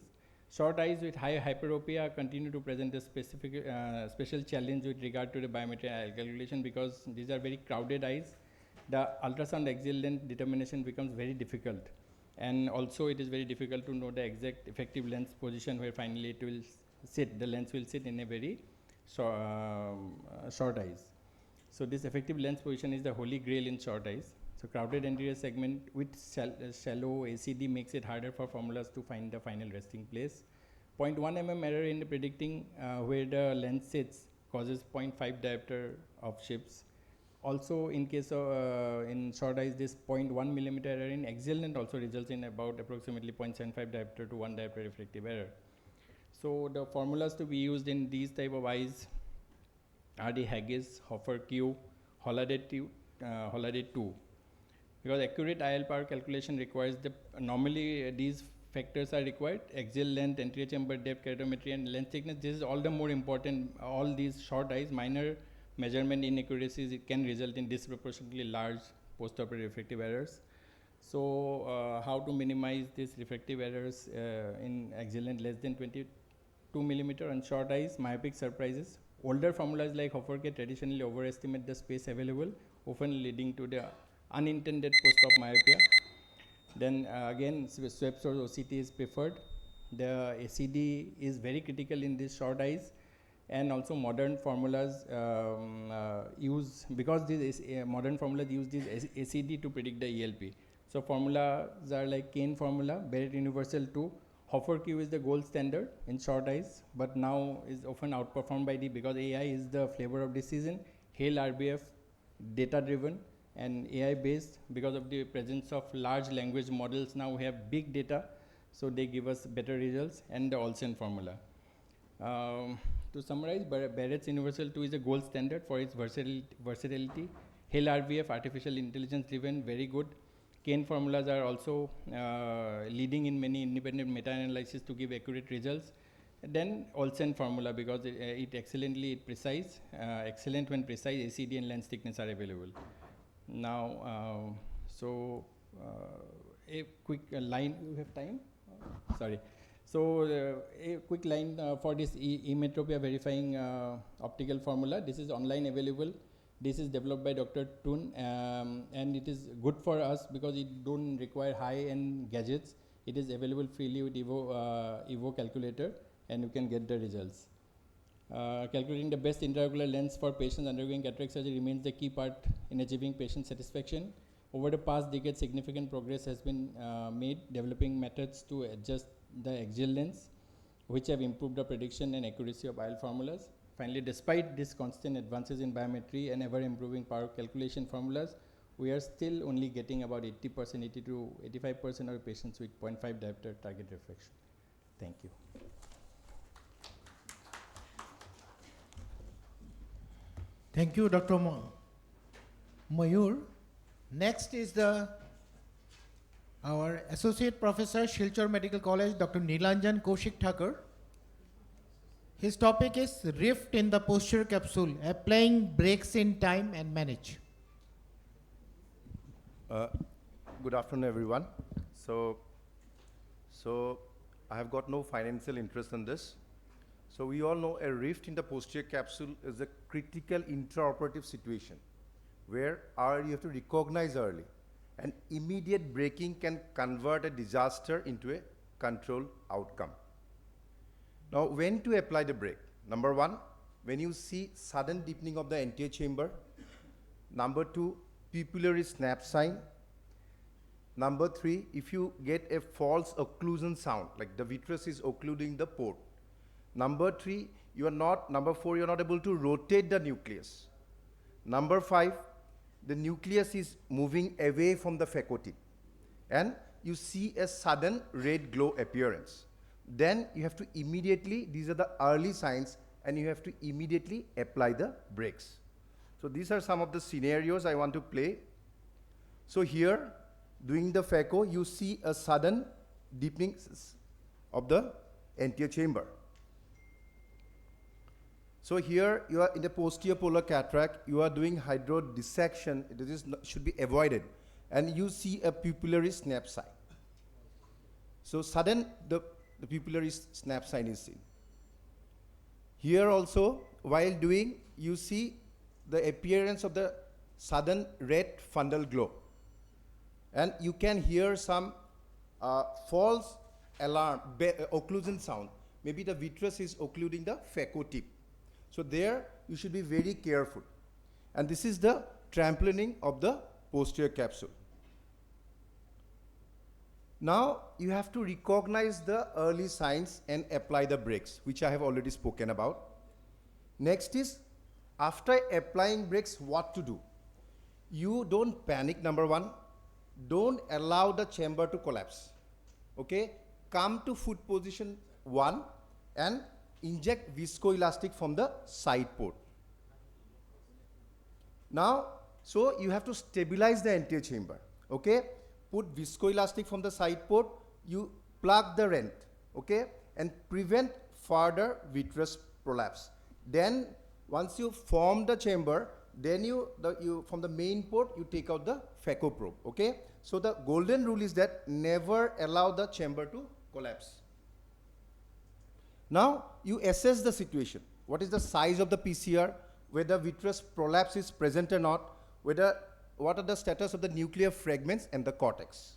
Short eyes with high hyperopia continue to present a special challenge with regard to the biometric calculation, because these are very crowded eyes. The ultrasound axial length determination becomes very difficult. And also it is very difficult to know the exact effective lens position where finally it will sit, the lens will sit in a very short eyes. So this effective lens position is the holy grail in short eyes. So crowded anterior segment with shallow ACD makes it harder for formulas to find the final resting place. 0.1 mm error in the predicting where the lens sits causes 0.5 diopter of shifts. Also in case of in short eyes, this 0.1 millimeter error in axial length also results in about approximately 0.75 diopter to 1 diopter refractive error. So the formulas to be used in these type of eyes are the Haggis, Hoffer Q, Holiday 2. Because accurate IL power calculation requires normally these factors are required: axial length, anterior chamber depth, keratometry, and lens thickness. This is all the more important. All these short eyes, minor measurement inaccuracies, it can result in disproportionately large postoperative refractive errors. So how to minimize these refractive errors in axial length less than 20 2 millimeter, on short eyes, myopic surprises. Older formulas like Hofferke traditionally overestimate the space available, often leading to the unintended post-op myopia. Then again, SWEPS or OCT is preferred. The ACD is very critical in these short eyes, and also modern formulas use, because these modern formulas use this ACD to predict the ELP. So formulas are like Kane formula, Barrett Universal 2, Hoffer-Q is the gold standard in short eyes, but now is often outperformed by because AI is the flavor of decision. Hale RBF, data driven and AI based, because of the presence of large language models. Now we have big data, so they give us better results, and the Olsen formula. To summarize, Barrett's Universal 2 is a gold standard for its versatility. Hale RBF, artificial intelligence driven, very good. Kane formulas are also leading in many independent meta-analysis to give accurate results. And then Olsen formula, because it excellently precise, excellent when precise ACD and lens thickness are available. Now, a quick line, you have time? Sorry. So a quick line for this emetropia verifying optical formula. This is online available. This is developed by Dr. Tun, and it is good for us because it don't require high-end gadgets. It is available freely with Evo calculator, and you can get the results. Calculating the best intraocular lens for patients undergoing cataract surgery remains the key part in achieving patient satisfaction. Over the past decade, significant progress has been made developing methods to adjust the axial lens, which have improved the prediction and accuracy of IL formulas. Finally, despite these constant advances in biometry and ever-improving power calculation formulas, we are still only getting about 80%, 80 to 85% of patients with 0.5 diopter target refraction. Thank you. Thank you, Dr. Mayur. Next is our Associate Professor, Shilchar Medical College, Dr. Nilanjan Kaushik Thakur. His topic is rift in the posterior capsule, applying brakes in time and manage. Good afternoon, everyone. So I have got no financial interest in this. So we all know a rift in the posterior capsule is a critical intraoperative situation where you have to recognize early, and immediate braking can convert a disaster into a controlled outcome. Now, when to apply the brake? Number one, when you see sudden deepening of the anterior chamber. Number two, pupillary snap sign. Number three, if you get a false occlusion sound, like the vitreous is occluding the port. Number four, you are not able to rotate the nucleus. Number five, the nucleus is moving away from the phaco-tip, and you see a sudden red glow appearance. Then you have to immediately, these are the early signs, and you have to immediately apply the brakes. So these are some of the scenarios I want to play. So here, doing the phaco, you see a sudden deepening of the anterior chamber. So here you are in the posterior polar cataract, you are doing hydrodissection, should be avoided, and you see a pupillary snap sign. So sudden, the pupillary snap sign is seen. Here also, while doing, you see the appearance of the sudden red fundal glow. And you can hear some false alarm, occlusion sound. Maybe the vitreous is occluding the phaco-tip. So there, you should be very careful. And this is the trampolining of the posterior capsule. Now, you have to recognize the early signs and apply the brakes, which I have already spoken about. Next is, after applying brakes, what to do? You don't panic, number one. Don't allow the chamber to collapse. Okay? Come to foot position 1 and inject viscoelastic from the side port. Now, so you have to stabilize the anterior chamber. Okay? Put viscoelastic from the side port, you plug the rent, okay, and prevent further vitreous prolapse. Then, once you form the chamber, then from the main port, you take out the phaco probe, okay? So the golden rule is that never allow the chamber to collapse. Now, you assess the situation. What is the size of the PCR, whether vitreous prolapse is present or not, what are the status of the nuclear fragments and the cortex.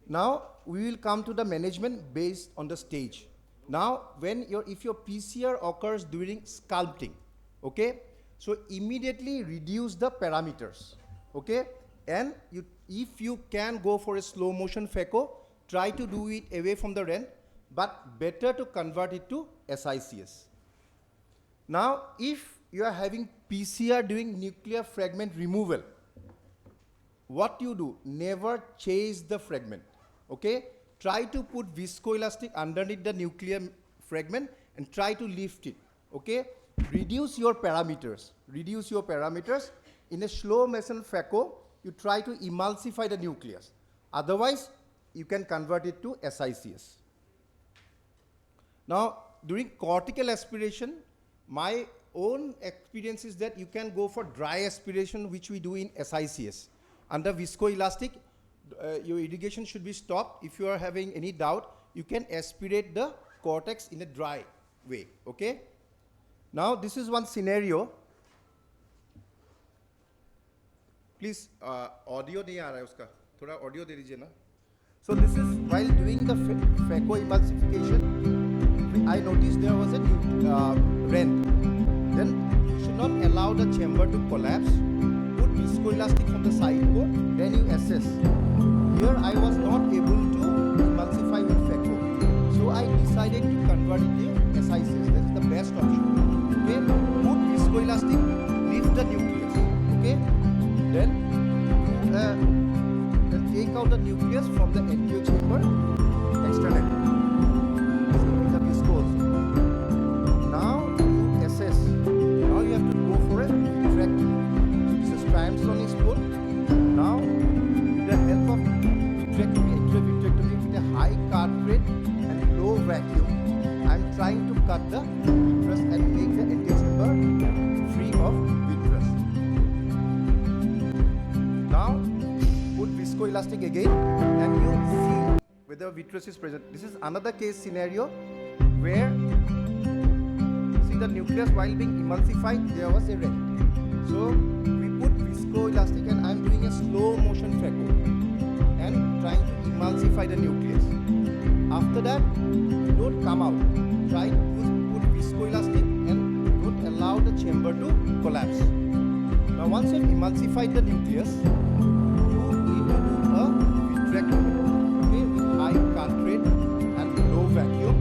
Now, we will come to the management based on the stage. Now, if your PCR occurs during sculpting, okay, so immediately reduce the parameters, okay, and if you can go for a slow motion phaco, try to do it away from the rent, but better to convert it to SICS. Now, if you are having PCR during nuclear fragment removal, what you do, never chase the fragment, okay? Try to put viscoelastic underneath the nuclear fragment and try to lift it, okay? Reduce your parameters. In a slow motion phaco, you try to emulsify the nucleus. Otherwise, you can convert it to SICS. Now, during cortical aspiration, my own experience is that you can go for dry aspiration, which we do in SICS. Under viscoelastic, your irrigation should be stopped. If you are having any doubt, you can aspirate the cortex in a dry way, okay? Now, this is one scenario. Please, audio nahi aa raha hai uska. Thoda audio de dijiye na. So this is while doing the phacoemulsification, I noticed there was a rent. Then you should not allow the chamber to collapse. Put viscoelastic from the side core, then you assess. Here I was not able to emulsify with phaco. So I decided to convert it to SICS. This is the best option. Okay? Put viscoelastic, lift the nucleus. Okay? Then take out the nucleus from the anterior chamber externally. With the viscose. Now you assess. Now you have to go for a vitrectomy. So this is triamcinolone spool. Now, with the help of vitrectomy, anterior vitrectomy with a high cut rate and low vacuum, I am trying to cut the vitreous and make the anterior chamber free of vitreous. Now, put viscoelastic again and you see whether vitreous is present. This is another case scenario where, see the nucleus while being emulsified, there was a rent. So, we put viscoelastic and I am doing a slow motion phaco and trying to emulsify the nucleus. After that, don't come out. Try to put viscoelastic and don't allow the chamber to collapse. Now, once you have emulsified the nucleus, you need to do a vitrectomy, okay, with high cut rate and low vacuum,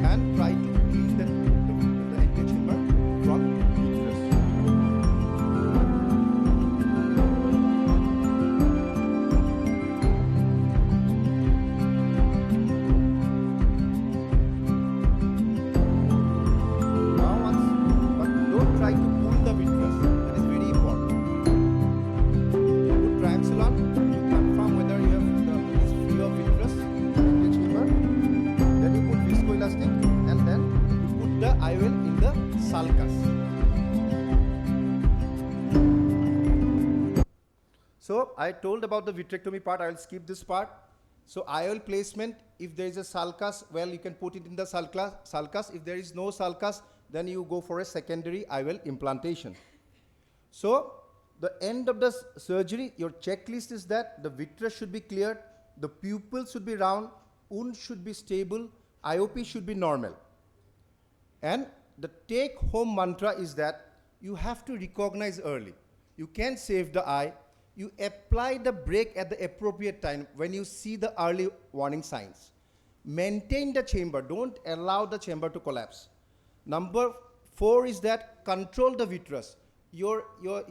and try to clean the anterior chamber from vitreous. But don't try to pull the vitreous. That is very important. Put triamcinolone to confirm whether you have is free of vitreous anterior chamber. Then you put viscoelastic and then you put the IOL in the sulcus. So I told about the vitrectomy part. I will skip this part. So IOL placement, if there is a sulcus, well, you can put it in the sulcus. If there is no sulcus, then you go for a secondary IOL implantation. So the end of the surgery, your checklist is that the vitreous should be cleared, the pupil should be round, wound should be stable, IOP should be normal. And the take-home mantra is that you have to recognize early. You can save the eye. You apply the brake at the appropriate time when you see the early warning signs. Maintain the chamber. Don't allow the chamber to collapse. Number 4 is that control the vitreous. You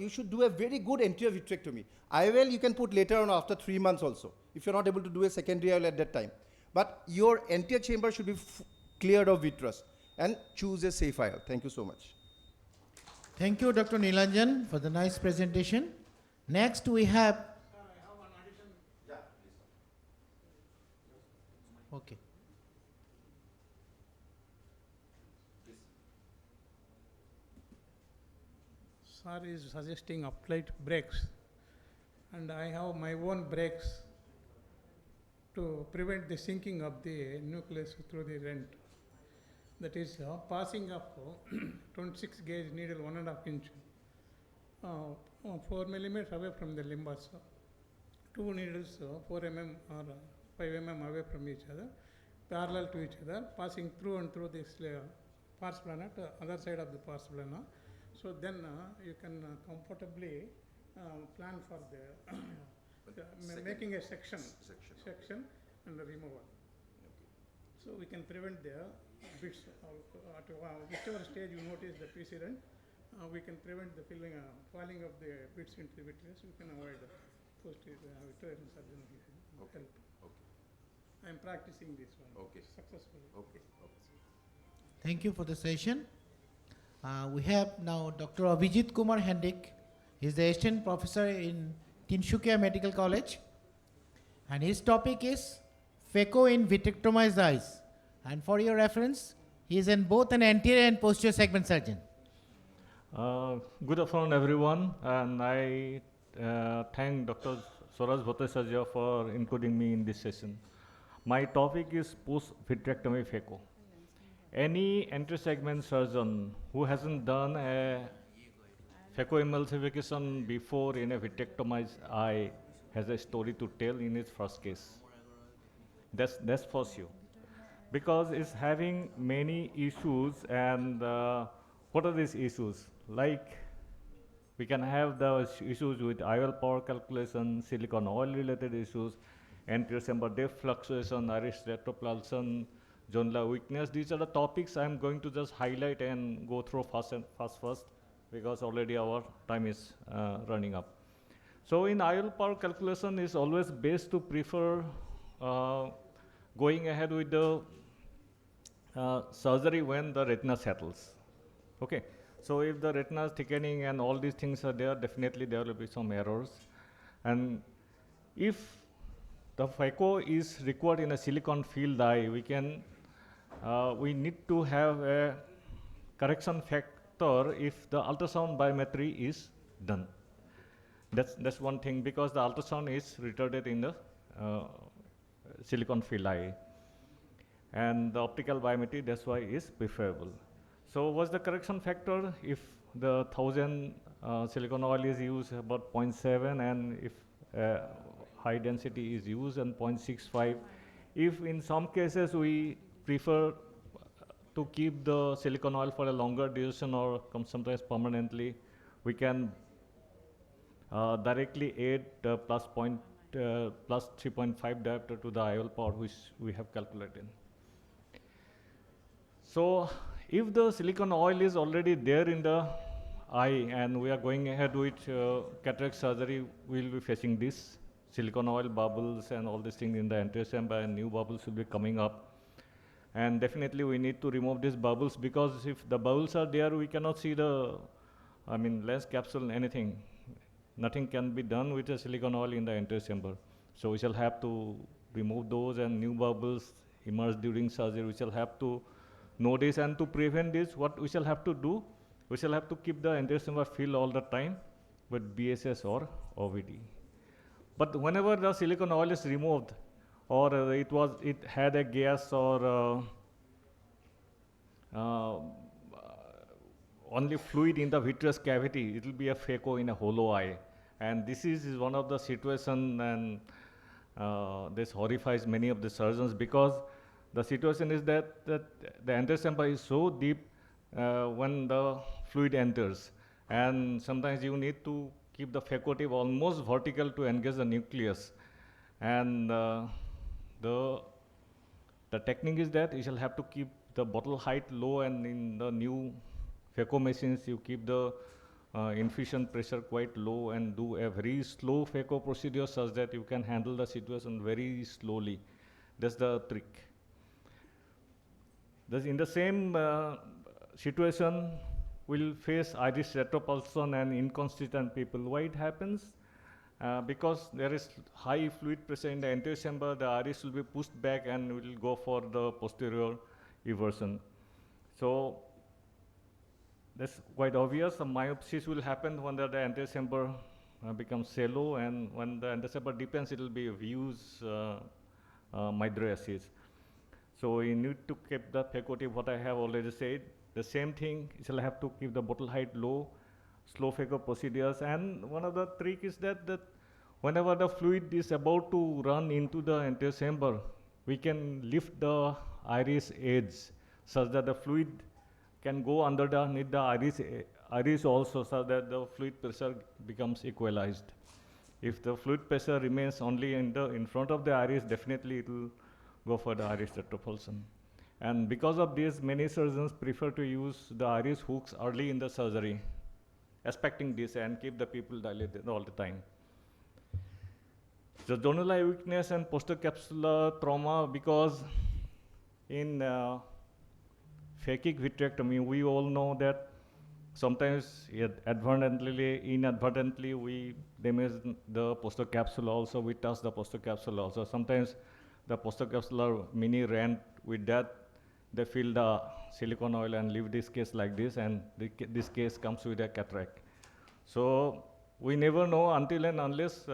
should do a very good anterior vitrectomy. IOL you can put later on after 3 months also, if you're not able to do a secondary IOL at that time. But your anterior chamber should be cleared of vitreous. And choose a safe IOL. Thank you so much. Thank you, Dr. Nilanjan, for the nice presentation. Next, we have. Okay. Sir is suggesting upright brakes, and I have my own brakes to prevent the sinking of the nucleus through the rent. that is passing of 26 gauge needle 1.5 inch 4 millimeters away from the limbus. Two needles 4 mm or 5 mm away from each other, parallel to each other, passing through and through this pars plana to other side of the pars plana. So then you can comfortably plan for the making a section and removal. So we can prevent the bits at whichever stage you notice the precedent, we can prevent the falling of the bits into the vitreous. We can avoid posterior vitreous surgery help. I am practicing this one successfully. Thank you for the session. We have now Dr. Abhijit Kumar Hendik. He is the assistant professor in Tinshukia Medical College, and his topic is phaco in vitrectomized eyes. And for your reference, he is in both an anterior and posterior segment surgeon. Good afternoon, everyone, and I thank Dr. Swaraj Bhattacharya for including me in this session. My topic is post-vitrectomy phaco. Any anterior-segment surgeon who hasn't done a phacoemulsification before in a vitrectomized eye has a story to tell in his first case. That's for sure. Because it's having many issues, and what are these issues? Like, we can have the issues with IOL power calculation, silicon oil related issues, anterior chamber depth fluctuation, iris retropulsion, zonular weakness. These are the topics I'm going to just highlight and go through first, because already our time is running up. So in IOL power calculation, it's always best to prefer going ahead with the surgery when the retina settles. Okay. So if the retina is thickening and all these things are there, definitely there will be some errors. And if the phaco is required in a silicon filled eye, we need to have a correction factor if the ultrasound biometry is done. That's one thing, because the ultrasound is retarded in the silicon filled eye. And the optical biometry, that's why is preferable. So what's the correction factor? If the 1000 silicon oil is used, about 0.7, and if high density is used, and 0.65. If in some cases we prefer to keep the silicon oil for a longer duration or sometimes permanently, we can directly add plus 3.5 diopter to the IOL power, which we have calculated. So if the silicon oil is already there in the eye and we are going ahead with cataract surgery, we will be facing this silicon oil bubbles and all these things in the anterior chamber, and new bubbles will be coming up. And definitely we need to remove these bubbles, because if the bubbles are there, we cannot see the, lens capsule, anything. Nothing can be done with the silicon oil in the anterior chamber. So we shall have to remove those, and new bubbles emerge during surgery. We shall have to notice, and to prevent this, what we shall have to do, we shall have to keep the anterior chamber filled all the time with BSS or OVD. But whenever the silicon oil is removed, or it had a gas, or only fluid in the vitreous cavity, it will be a phaco in a hollow eye. And this is one of the situations, and this horrifies many of the surgeons, because the situation is that the anterior chamber is so deep when the fluid enters, and sometimes you need to keep the phaco tip almost vertical to engage the nucleus. And the technique is that you shall have to keep the bottle height low, and in the new phaco machines you keep the infusion pressure quite low and do a very slow phaco procedure, such that you can handle the situation very slowly. That's the trick. In the same situation, we'll face iris retropulsion and inconsistent people. Why it happens? Because there is high fluid pressure in the anterior chamber, the iris will be pushed back and will go for the posterior eversion. So that's quite obvious. The myopsis will happen when the anterior chamber becomes shallow, and when the anterior chamber deepens, it will be a views mydriasis. So you need to keep the phaco tip, what I have already said. The same thing, you shall have to keep the bottle height low, slow phaco procedures. And one of the trick is that whenever the fluid is about to run into the anterior chamber, we can lift the iris edge such that the fluid can go underneath the iris also, so that the fluid pressure becomes equalized. If the fluid pressure remains only in front of the iris, definitely it will go for the iris retropulsion. And because of this, many surgeons prefer to use the iris hooks early in the surgery, expecting this and keep the pupil dilated all the time. The donor eye weakness and postcapsular trauma, because in phakic vitrectomy, we all know that sometimes inadvertently, we damage the posterior capsule also, we touch the posterior capsule also. Sometimes the postcapsular mini rent, with that, they fill the silicone oil and leave this case like this, and this case comes with a cataract. So we never know until and unless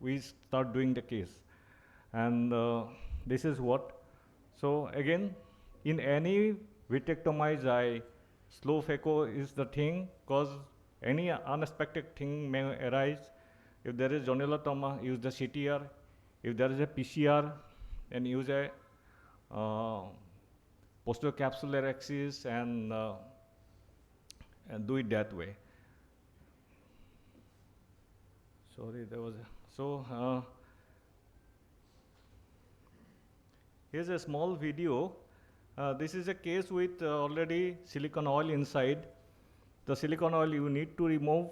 we start doing the case. And this is what. So again, in any vitrectomized eye, slow phaco is the thing, because any unexpected thing may arise. If there is zonular trauma, use the CTR. If there is a PCR, then use a posterior capsular axis and do it that way. Sorry, there was here's a small video. This is a case with already silicone oil inside. The silicone oil you need to remove.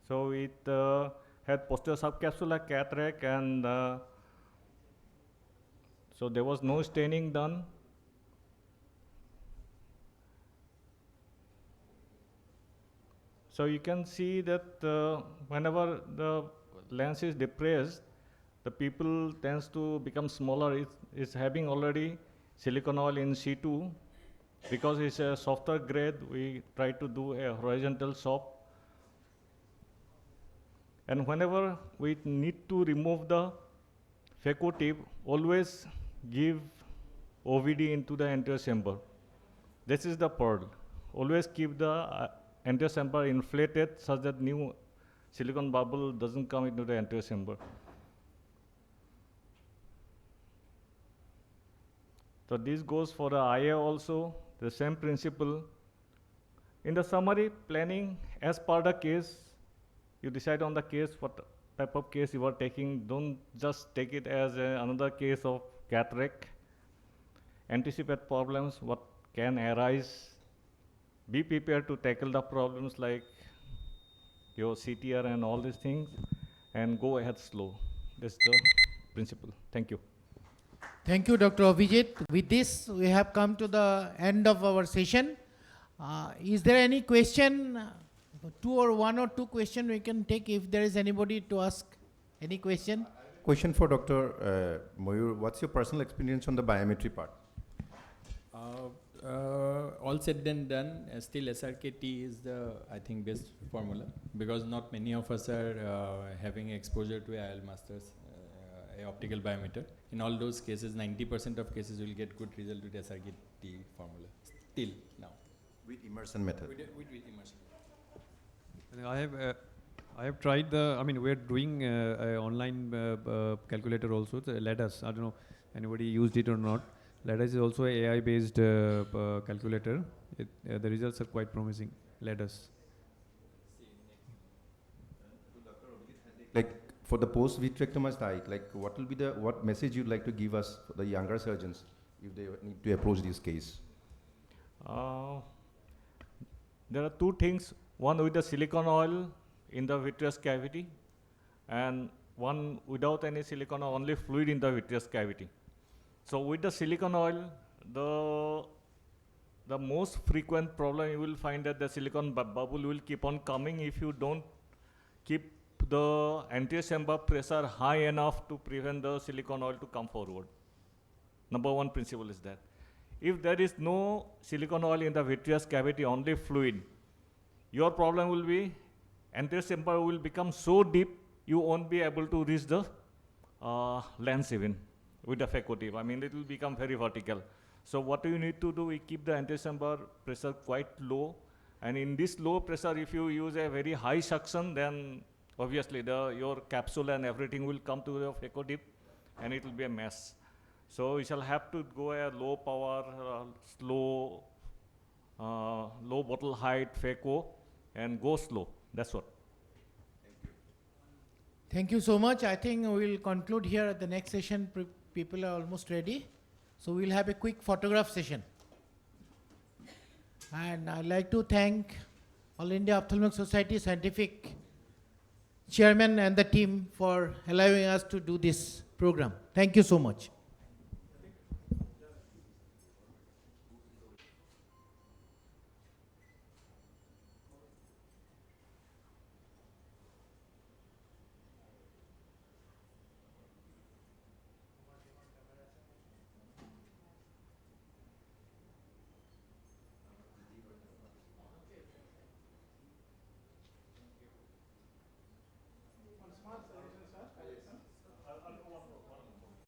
So it had posterior subcapsular cataract, and so there was no staining done. So you can see that whenever the lens is depressed, the pupil tends to become smaller. It's having already silicone oil in situ. Because it's a softer grade, we try to do a horizontal shop. And whenever we need to remove the phaco tip, always give OVD into the anterior chamber. This is the pearl. Always keep the anterior chamber inflated such that new silicone bubble doesn't come into the anterior chamber. So this goes for the IA also, the same principle. In the summary planning, as per the case, you decide on the case, what type of case you are taking. Don't just take it as another case of cataract. Anticipate problems, what can arise. Be prepared to tackle the problems like your CTR and all these things, and go ahead slow. That's the principle. Thank you. Thank you, Dr. Abhijit. With this, we have come to the end of our session. Is there any question? One or two questions we can take if there is anybody to ask. Any question? Question for Dr. Mayur. What's your personal experience on the biometry part? All said and done, still SRKT is the, I think, best formula, because not many of us are having exposure to IL masters, a optical biometer. In all those cases, 90% of cases will get good result with SRKT formula, till now. With immersion method? With immersion. I have tried the, I mean, we're doing a online calculator also, the LADAS. I don't know anybody used it or not. LADAS is also an AI-based calculator. The results are quite promising, LADAS. Like for the post-vitrectomized eye, like what will be what message you'd like to give us for the younger surgeons if they need to approach this case? There are two things. One with the silicone oil in the vitreous cavity, and one without any silicone oil, only fluid in the vitreous cavity. So with the silicone oil, the most frequent problem you will find that the silicone bubble will keep on coming if you don't keep the anterior chamber pressure high enough to prevent the silicone oil to come forward. Number one principle is that. If there is no silicone oil in the vitreous cavity, only fluid, your problem will be anterior chamber will become so deep you won't be able to reach the lens even. with the phaco tip. I mean, it will become very vertical. So what you need to do, we keep the antechamber pressure quite low. And in this low pressure, if you use a very high suction, then obviously your capsule and everything will come to the phaco tip and it will be a mess. So you shall have to go a low power, slow, low bottle height phaco and go slow. That's what. Thank you so much. I think we'll conclude here at the next session. People are almost ready. So we'll have a quick photograph session. And I'd like to thank All India Ophthalmic Society Scientific Chairman and the team for allowing us to do this program. Thank you so much.